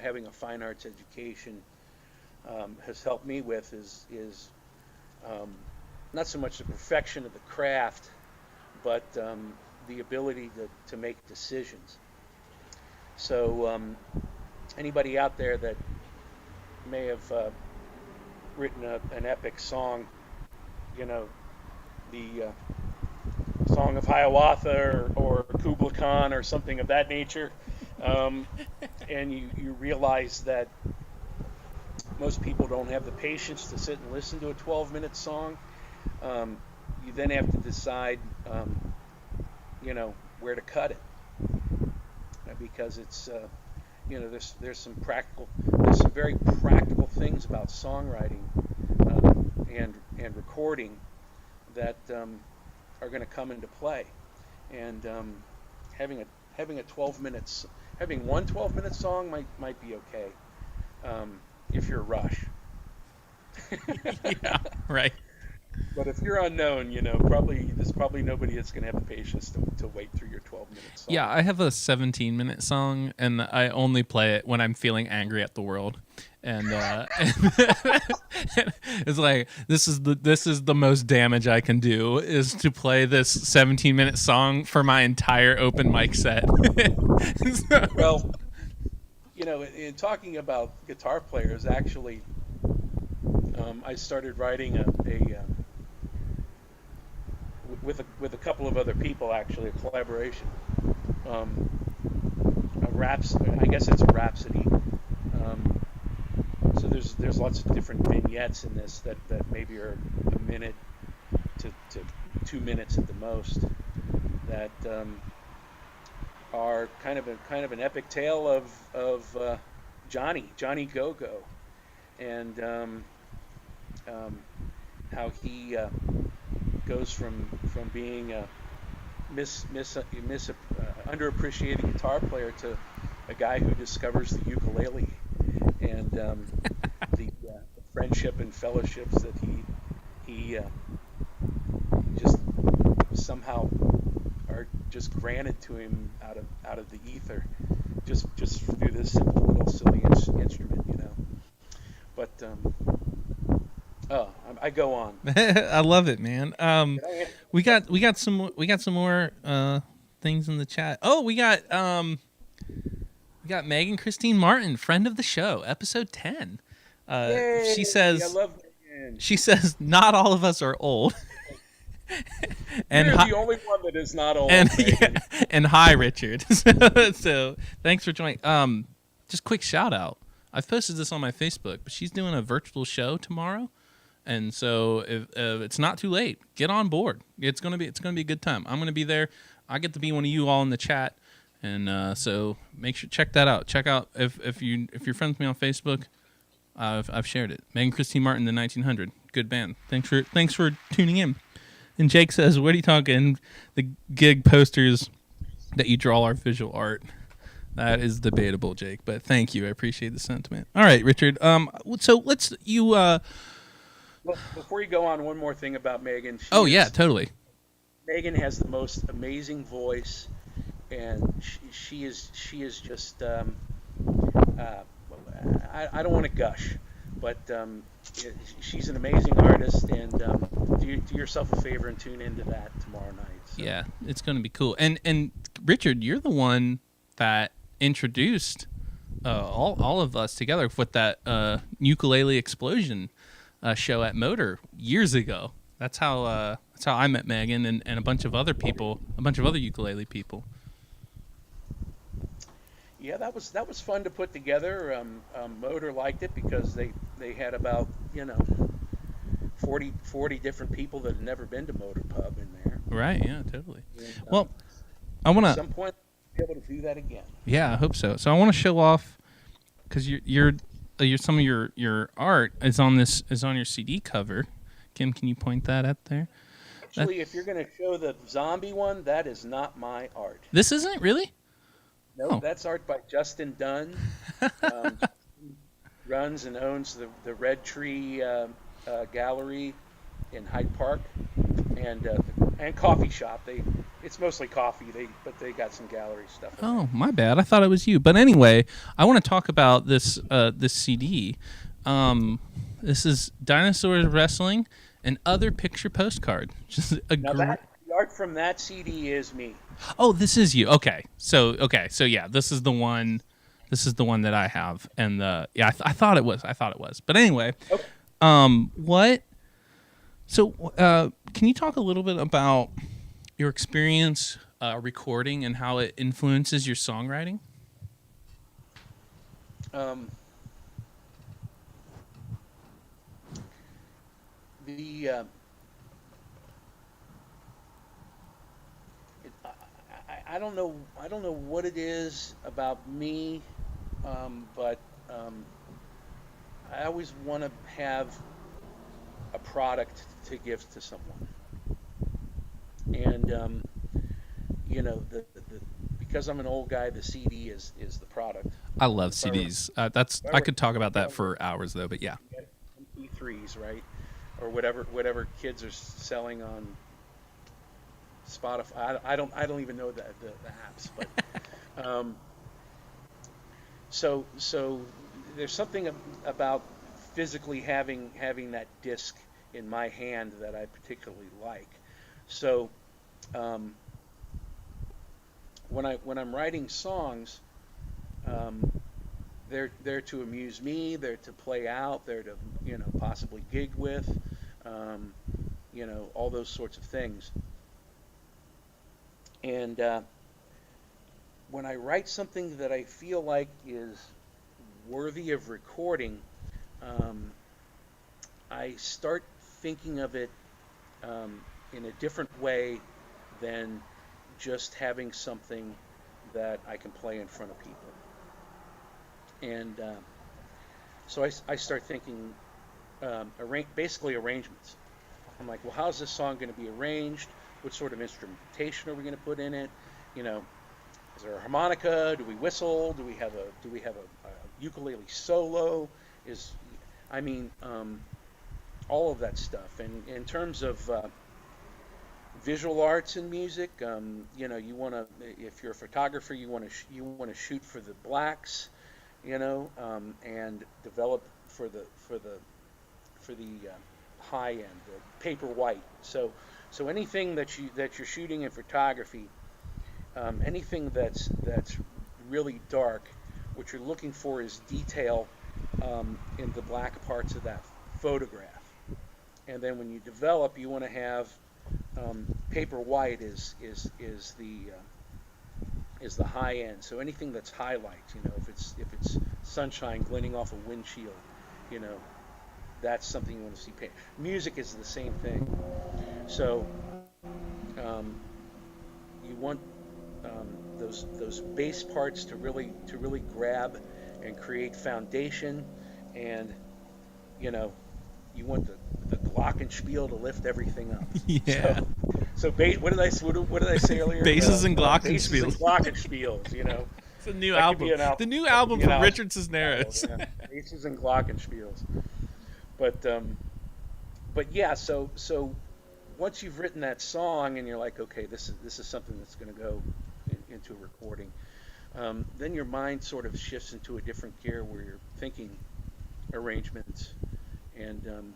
having a fine arts education has helped me with is not so much the perfection of the craft, but the ability to make decisions. So anybody out there that may have written an epic song, the Song of Hiawatha or Kubla Khan or something of that nature, and you realize that most people don't have the patience to sit and listen to a 12-minute song, you then have to decide, where to cut it, because it's, there's some very practical things about songwriting and recording that are going to come into play, and having one 12-minute song might be okay if you're Rush. yeah, right. But if you're unknown, there's probably nobody that's going to have the patience to wait through your 12-minute song. Yeah, I have a 17-minute song, and I only play it when I'm feeling angry at the world. And it's like this is the most damage I can do is to play this 17-minute song for my entire open mic set. So. Well, in talking about guitar players, actually, I started writing with a couple of other people, actually, a collaboration. I guess it's a rhapsody. So there's lots of different vignettes in this that maybe are a minute to 2 minutes at the most, that are kind of an epic tale of Johnny Go-Go, and how he goes from being a underappreciated guitar player to a guy who discovers the ukulele, and the friendship and fellowships that he just somehow are just granted to him out of the ether, just through this simple little silly instrument, But I go on. I love it, man. We got some more things in the chat. Oh, we got Megan Christine Martin, friend of the show, episode 10. Yay! She I says, love Megan. not all of us are old. and You're hi, the only one that is not old, and Megan. yeah, and hi, Richard. So thanks for joining. Just quick shout out. I've posted this on my Facebook, but she's doing a virtual show tomorrow, and so if it's not too late, get on board. It's gonna be a good time. I'm gonna be there. I get to be one of you all in the chat, and so make sure check that out. Check out if you're friends with me on Facebook. I've shared it. Megan Christine Martin, the 1900, good band. Thanks for tuning in. And Jake says, "What are you talking? The gig posters that you draw are visual art." That is debatable, Jake. But thank you. I appreciate the sentiment. All right, Richard. So let's you. Well, before you go on, one more thing about Megan. Yeah, totally. Megan has the most amazing voice, and she is just. I don't want to gush, but she's an amazing artist, and do yourself a favor and tune into that tomorrow night. So. Yeah, it's going to be cool. And Richard, you're the one that introduced all of us together with that ukulele explosion show at Motor years ago. That's how I met Megan and a bunch of other people, a bunch of other ukulele people. Yeah, that was fun to put together. Motor liked it because they had about 40 different people that had never been to Motor Pub in there. Right. Yeah. Totally. And, Well, I want at to. some point be able to do that again. Yeah, I hope so. So I want to show off because you're some of your art is on your CD cover. Kim, can you point that up there? Actually, if you're going to show the zombie one, that is not my art. This isn't really. No, Oh. That's art by Justin Dunn. Runs and owns the Red Tree Gallery in Hyde Park and coffee shop. It's mostly coffee. But they got some gallery stuff. Oh, my bad. I thought it was you. But anyway, I want to talk about this CD. This is Dinosaurs Wrestling and Other Picture Postcard. Just a Now the art from that CD is me. Oh, this is you. Okay. So yeah, this is the one that I have. And I thought it was. But anyway, Okay. what? So, can you talk a little bit about your experience recording and how it influences your songwriting? I don't know what it is about me, but I always want to have a product to give to someone, and the because I'm an old guy, the CD is the product. I love CDs. I could talk about that for hours though, but yeah. MP3s, right, or whatever kids are selling on Spotify. I don't even know the apps, but so there's something about physically having that disc in my hand that I particularly like. So when I'm writing songs, they're to amuse me, they're to play out, they're to possibly gig with, all those sorts of things. And when I write something that I feel like is worthy of recording, I start thinking of it in a different way than just having something that I can play in front of people. And so I start thinking basically arrangements. I'm like, well, how's this song going to be arranged? What sort of instrumentation are we going to put in it? Is there a harmonica? Do we whistle? Do we have a ukulele solo? All of that stuff. And in terms of visual arts and music, you want to, if you're a photographer, you want to shoot for the blacks, and develop for the high end, the paper white. So anything that you're shooting in photography, anything that's really dark, what you're looking for is detail in the black parts of that photograph. And then when you develop, you want to have paper white is the high end. So anything that's highlights, if it's sunshine glinting off a windshield, you know, that's something you want to see. Music is the same thing. So you want those bass parts to really grab and create foundation, and you want the glockenspiel to lift everything up. Yeah. So what did I say earlier? Basses and glockenspiels. Basses and glockenspiels. It's a new That could album. be an The new album could be an from album. Richard Cisneros. Yeah. Basses and glockenspiels. But yeah, so once you've written that song and you're like, okay, this is something that's going to go into a recording, then your mind sort of shifts into a different gear where you're thinking arrangements and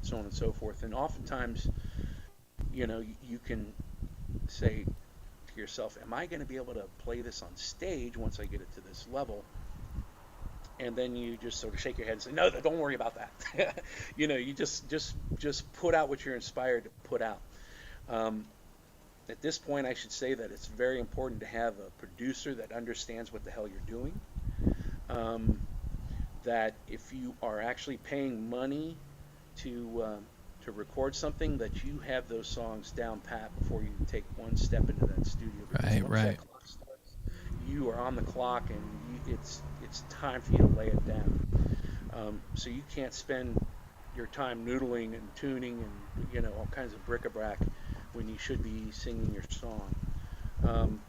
so on and so forth. And oftentimes, you can say to yourself, am I going to be able to play this on stage once I get it to this level? And then you just sort of shake your head and say, no, don't worry about that. You just put out what you're inspired to put out. At this point, I should say that it's very important to have a producer that understands what the hell you're doing. That if you are actually paying money to record something, that you have those songs down pat before you take one step into that studio. Because once that clock starts, you are on the clock, and it's time for you to lay it down. So you can't spend your time noodling and tuning and all kinds of bric-a-brac when you should be singing your song.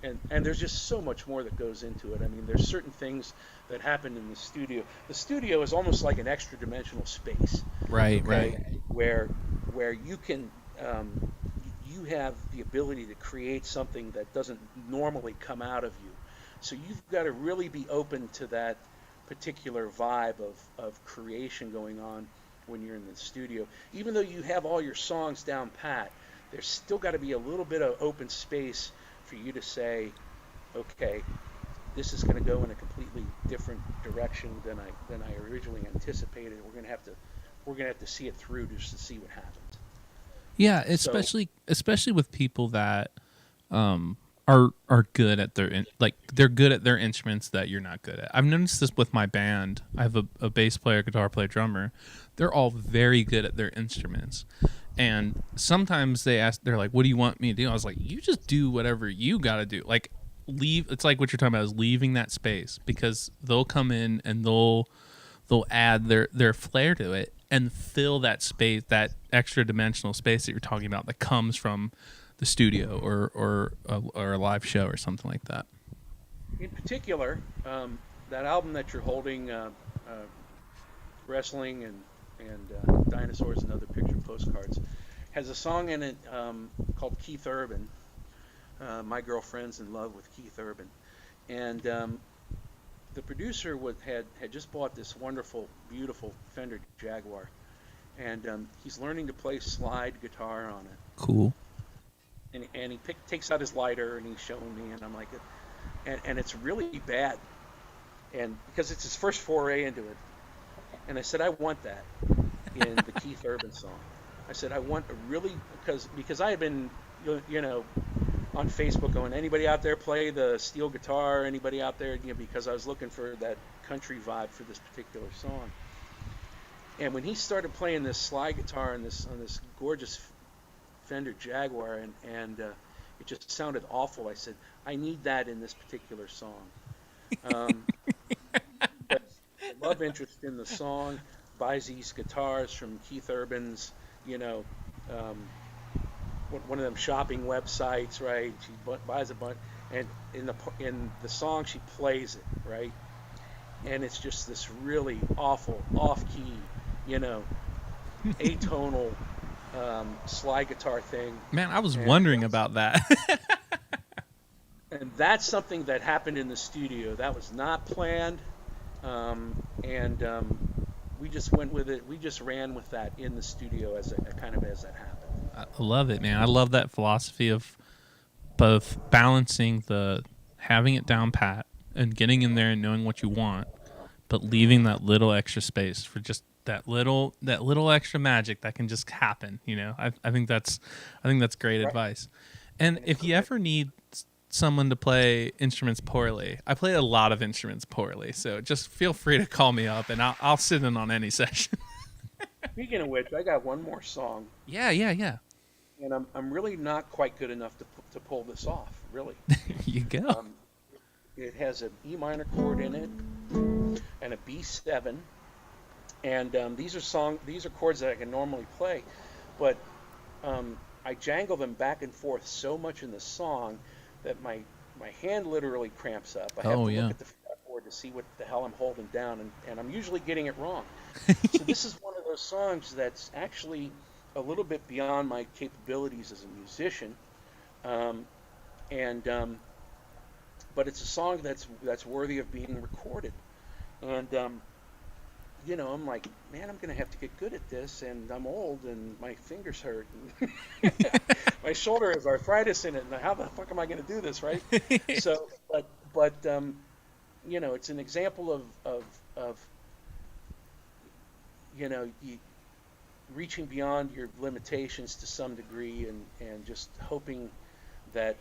And there's just so much more that goes into it. I mean, there's certain things that happen in the studio. The studio is almost like an extra dimensional space. Right. Where you can you have the ability to create something that doesn't normally come out of you. So you've got to really be open to that particular vibe of creation going on when you're in the studio. Even though you have all your songs down pat, there's still got to be a little bit of open space for you to say, okay, this is going to go in a completely different direction than I originally anticipated. We're going to have to see it through just to see what happens. Yeah, especially with people that are good at they're good at their instruments that you're not good at. I've noticed this with my band. I have a bass player, guitar player, drummer. They're all very good at their instruments. And sometimes they're like, what do you want me to do? I was like, you just do whatever you got to do. Like, it's like what you're talking about is leaving that space, because they'll come in and they'll add their flair to it and fill that space, that extra dimensional space that you're talking about that comes from the studio or a live show or something like that. In particular, that album that you're holding, Wrestling and Dinosaurs and Other Picture Postcards, has a song in it called Keith Urban. My Girlfriend's in Love with Keith Urban. And the producer had just bought this wonderful, beautiful Fender Jaguar. And he's learning to play slide guitar on it. Cool. And he takes out his lighter and he's showing me, and I'm like, and it's really bad. And because it's his first foray into it. And I said, I want that in the Keith Urban song. I said, I want a really, because I had been, on Facebook going, anybody out there play the steel guitar? Anybody out there? Because I was looking for that country vibe for this particular song. And when he started playing this slide guitar on this gorgeous Fender Jaguar, and it just sounded awful, I said, I need that in this particular song. But the love interest in the song buys these guitars from Keith Urban's, one of them shopping websites, right? She buys a bunch, and in the song she plays it, right? And it's just this really awful, off-key, atonal slide guitar thing. Man, I was wondering about that. And that's something that happened in the studio. That was not planned, and we just went with it. We just ran with that in the studio as that happened. I love it, man. I love that philosophy of both balancing having it down pat and getting in there and knowing what you want, but leaving that little extra space for just that little extra magic that can just happen. I think that's great advice. And if you ever need someone to play instruments poorly, I play a lot of instruments poorly, so just feel free to call me up, and I'll sit in on any session. Speaking of which, I got one more song. Yeah. And I'm really not quite good enough to pull this off, really. You go. It has an E minor chord in it and a B7, and these are chords that I can normally play, but I jangle them back and forth so much in the song that my hand literally cramps up. I have to look at the fretboard to see what the hell I'm holding down, and I'm usually getting it wrong. So this is one of those songs that's actually a little bit beyond my capabilities as a musician, but it's a song that's worthy of being recorded. And I'm like, man, I'm gonna have to get good at this, and I'm old, and my fingers hurt, and my shoulder has arthritis in it, and how the fuck am I gonna do this, right? So, but it's an example of reaching beyond your limitations to some degree, and just hoping that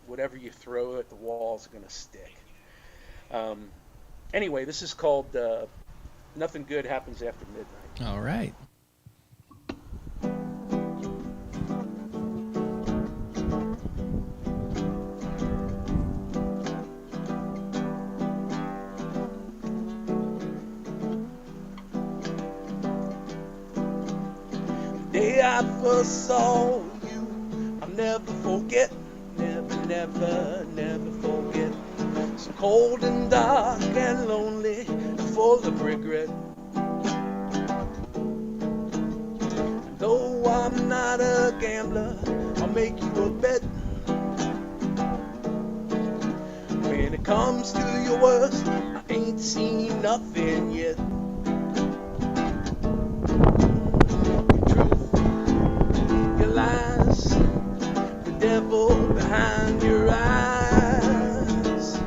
whatever you throw at the wall is going to stick. Anyway, this is called Nothing Good Happens After Midnight. All right. The day I first saw you, I'll never forget. Never forget. So cold and dark and lonely, full of regret. And though I'm not a gambler, I'll make you a bet. When it comes to your worst, I ain't seen nothing yet. Your truth, your lies, the devil behind your eyes.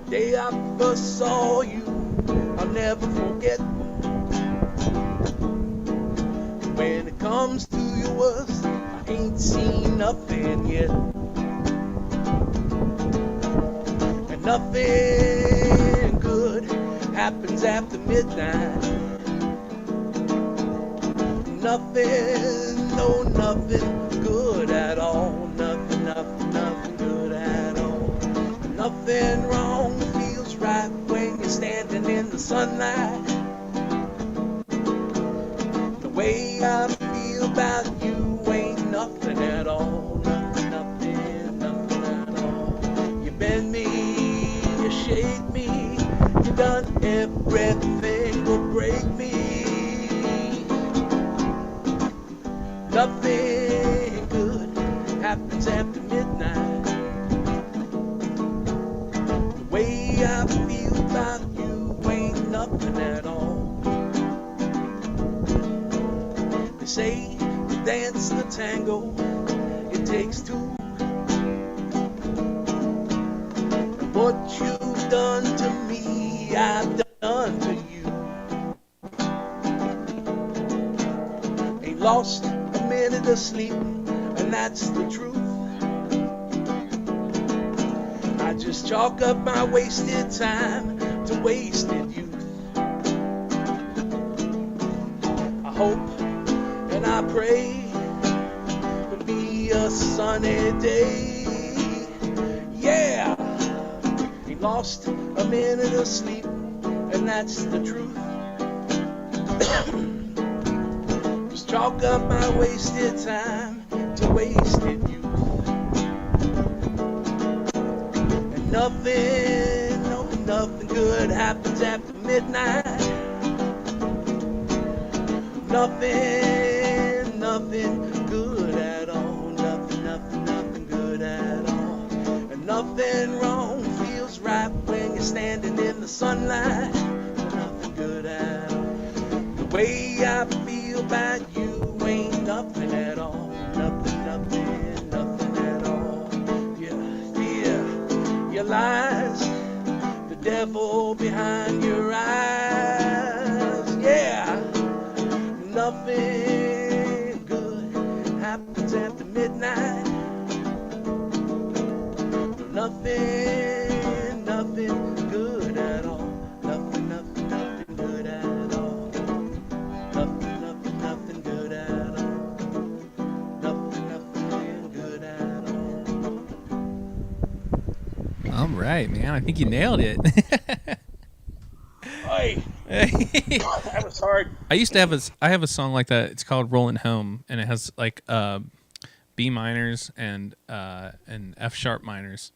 The day I first saw you, I'll never forget. When it comes to your worst, I ain't seen nothing yet. And nothing good happens after midnight. Nothing, no, nothing good at all. Nothing good at all. Nothing wrong feels right when you're standing in the sunlight. The way I feel about you ain't nothing at all. Nothing at all. You bend me, you shake me, you done everything but break me. Nothing good happens after midnight. The way I feel about you ain't nothing at all. They say to dance the tango, it takes two. And what you've done to me, I've done to you. Ain't lost a minute of sleep, and that's the truth. I just chalk up my wasted time to wasted youth. I hope and I pray it'll be a sunny day. Yeah, he lost a minute of sleep, and that's the truth. Just chalk up my wasted time to wasted youth. And nothing, no, nothing good happens after midnight. Nothing good at all. Nothing good at all. And nothing wrong feels right when you're standing in the sunlight. Nothing good at all. The way I feel about you ain't nothing at all. Nothing at all. Yeah. Your lies, the devil behind your eyes. Yeah, nothing good happens after midnight. Nothing good at all. Nothing good at all. Nothing good at all. Nothing good at all. All right, man. I think you nailed it. Oy. That was hard. I have a song like that. It's called "Rolling Home," and it has like B minors and F sharp minors,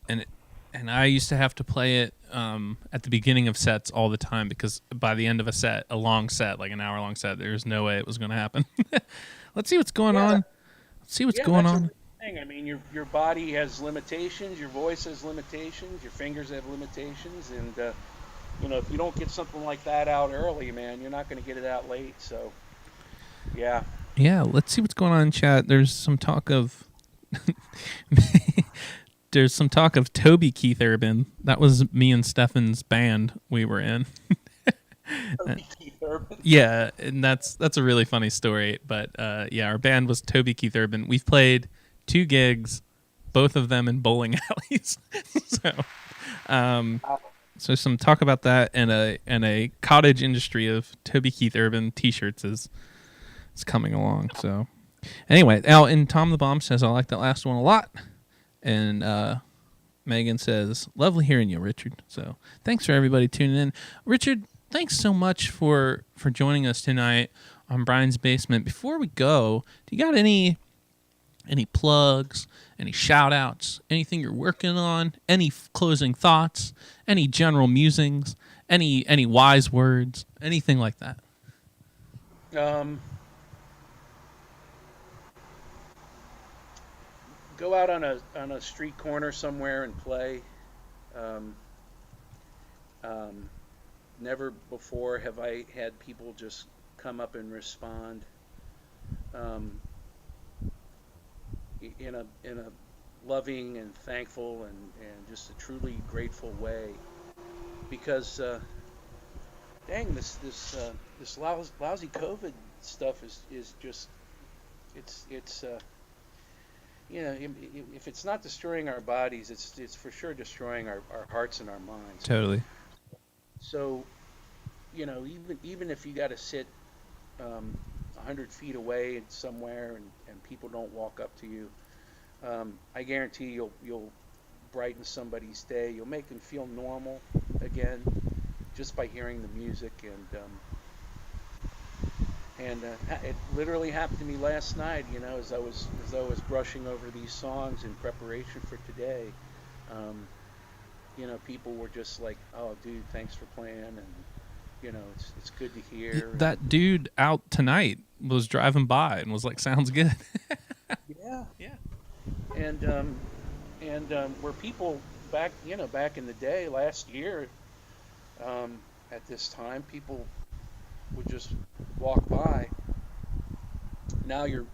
and I used to have to play it at the beginning of sets all the time because by the end of a long set, like an hour-long set, there's no way it was going to happen. Let's see what's going on. Let's see what's going on. Thing. I mean, your body has limitations, your voice has limitations, your fingers have limitations, and if you don't get something like that out early, man, you're not going to get it out late. So, yeah. Yeah, let's see what's going on in chat. There's some talk of Toby Keith Urban. That was me and Stefan's band we were in. Toby Keith Urban. Yeah, and that's a really funny story. But yeah, our band was Toby Keith Urban. We've played 2 gigs, both of them in bowling alleys. So some talk about that and a cottage industry of Toby Keith Urban T-shirts is coming along. So anyway, and Tom the Bomb says I like that last one a lot, and Megan says lovely hearing you, Richard. So thanks for everybody tuning in. Richard, thanks so much for joining us tonight on Brian's Basement. Before we go, do you got any plugs, any shout-outs, anything you're working on, any closing thoughts, any general musings, any wise words, anything like that? Go out on a street corner somewhere and play. Never before have I had people just come up and respond. In a loving and thankful and just a truly grateful way, because dang, this lousy COVID stuff is just it's if it's not destroying our bodies, it's for sure destroying our hearts and our minds. Totally. So even if you got to sit 100 feet away somewhere and people don't walk up to you, I guarantee you'll brighten somebody's day. You'll make them feel normal again just by hearing the music. And it literally happened to me last night. As I was brushing over these songs in preparation for today, people were just like, "Oh, dude, thanks for playing," and it's good to hear. That dude out tonight was driving by and was like, "Sounds good." Yeah. And where people back in the day last year, at this time, people would just walk by. Now you're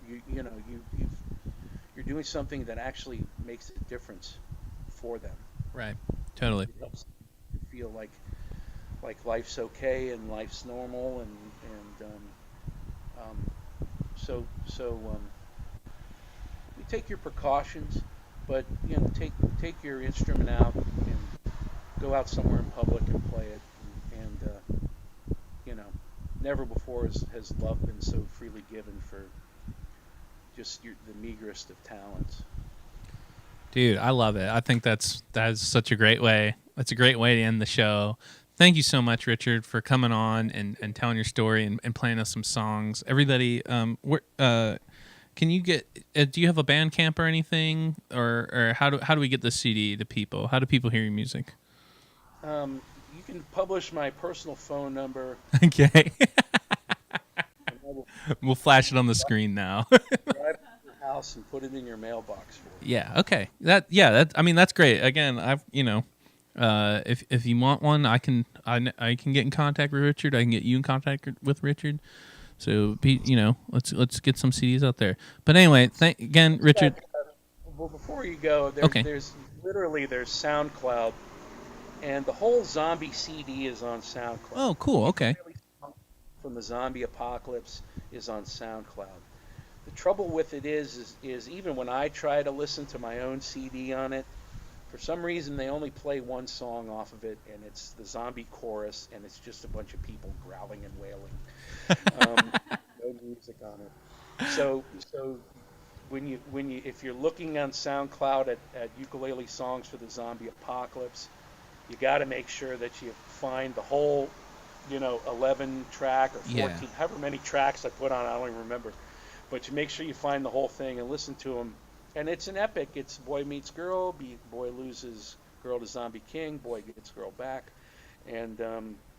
doing something that actually makes a difference for them. Right. Totally. It helps you feel like life's okay and life's normal, and so you take your precautions, but take your instrument out and go out somewhere in public and play it, and never before has love been so freely given for just the meagerest of talents. Dude, I love it. I think that's such a great way. That's a great way to end the show. Thank you so much, Richard, for coming on and telling your story and playing us some songs. Everybody, can you get? Do you have a Bandcamp or anything, or how do we get the CD to people? How do people hear your music? You can publish my personal phone number. Okay. We'll flash it on the screen now. Drive to your house and put it in your mailbox for you. Yeah. Okay. That's great. Again, if you want one, I can get in contact with Richard. I can get you in contact with Richard. So let's get some CDs out there. But anyway, again, Richard. Well, before you go, there's SoundCloud, And the whole zombie CD is on SoundCloud. Oh, cool. Okay. From the Zombie Apocalypse is on SoundCloud. The trouble with it is even when I try to listen to my own CD on it, for some reason they only play one song off of it, and it's the zombie chorus, and it's just a bunch of people growling and wailing. No music on it. So when you if you're looking on SoundCloud at ukulele songs for the Zombie Apocalypse, you got to make sure that you find the whole, 11 track or 14, however many tracks I put on, I don't even remember. But you make sure you find the whole thing and listen to them. And it's an epic. It's boy meets girl, boy loses girl to zombie king, boy gets girl back. And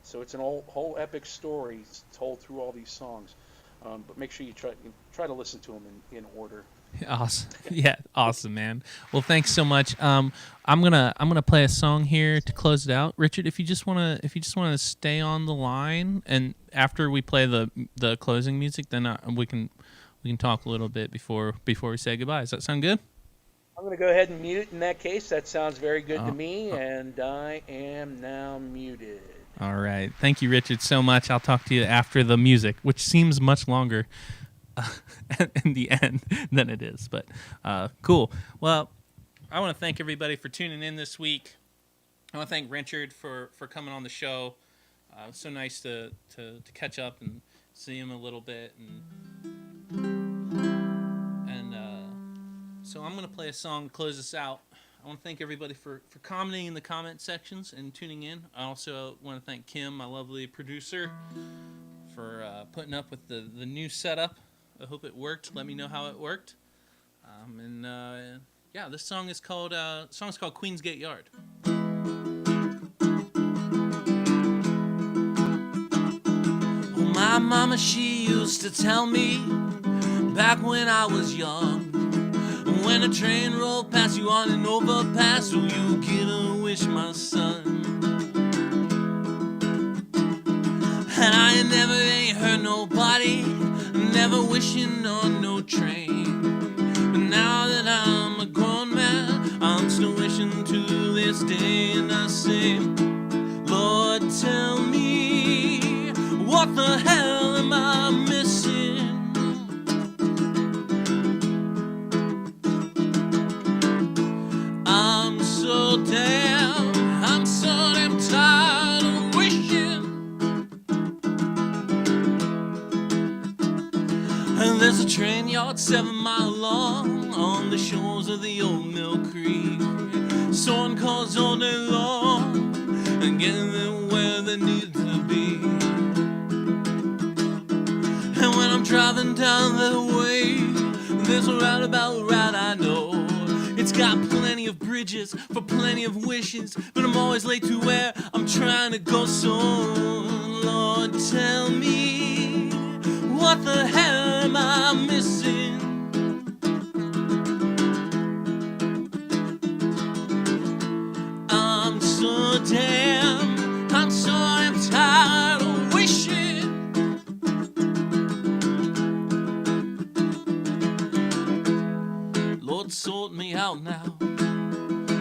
so it's an whole epic story told through all these songs. But make sure you try to listen to them in order. Awesome. Yeah, awesome, man. Well, thanks so much. I'm gonna play a song here to close it out. Richard, if you just wanna stay on the line, and after we play the closing music, then we can talk a little bit before we say goodbye. Does that sound good? I'm gonna go ahead and mute it in that case. That sounds very good to me, and I am now muted. All right. Thank you, Richard, so much. I'll talk to you after the music, which seems much longer in the end than it is, but cool. Well, I want to thank everybody for tuning in this week. I want to thank Richard for coming on the show. So nice to catch up and see him a little bit, and so I'm going to play a song to close this out. I want to thank everybody for commenting in the comment sections and tuning in. I also want to thank Kim, my lovely producer, for putting up with the new setup. I hope it worked. Let me know how it worked. This song is called Queen's Gate Yard. Oh, my mama, she used to tell me back when I was young, when a train rolled past you on an overpass, oh, you get a wish, my son. And I never ain't heard nobody never wishing on no train. But now that I'm a grown man, I'm still wishing to this day. And I say, Lord, tell me, what the hell am I missing? I'm so damn tired of wishing. And there's a train yard 7 miles long on the shores of the old Mill Creek. Sewing cars all day long and getting them where they need to be. And when I'm driving down the way, there's a roundabout route I know. It's got plenty of bridges for plenty of wishes, but I'm always late to where I'm trying to go. So, Lord, tell me, what the hell am I missing? I'm so damn tired of wishing. Lord, sort me out now.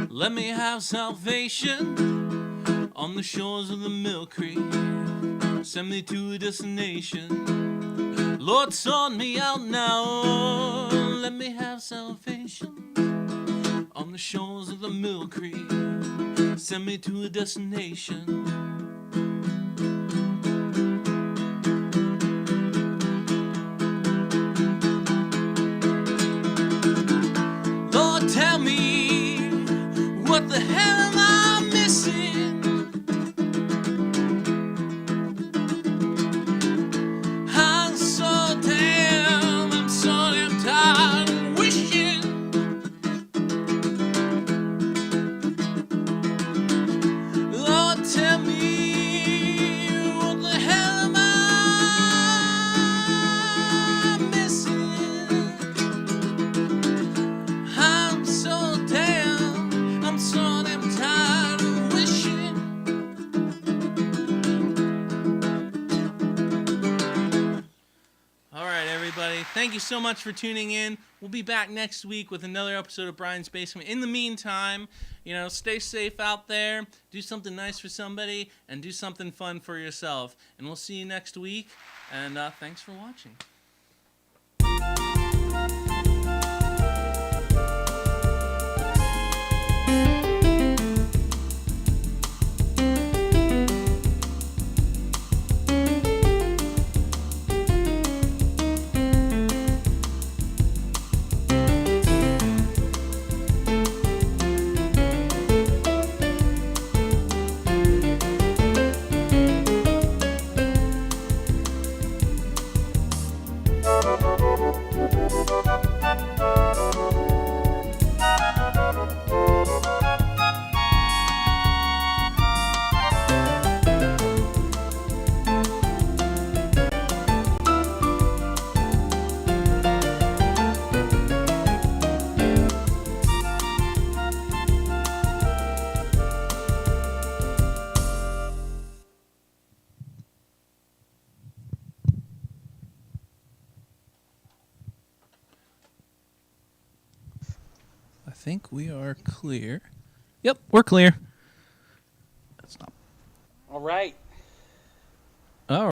Let me have salvation on the shores of the Mill Creek. Send me to a destination. Lord, sort me out now. Let me have salvation on the shores of the Mill Creek. Send me to a destination. Lord, tell me, what the hell am I missing? I'm so damn tired of wishing. Lord, tell me, everybody. Thank you so much for tuning in. We'll be back next week with another episode of Brian's Basement. In the meantime, stay safe out there, do something nice for somebody, and do something fun for yourself. And we'll see you next week, and thanks for watching. I think we are clear. Yep, we're clear. Stop. All right.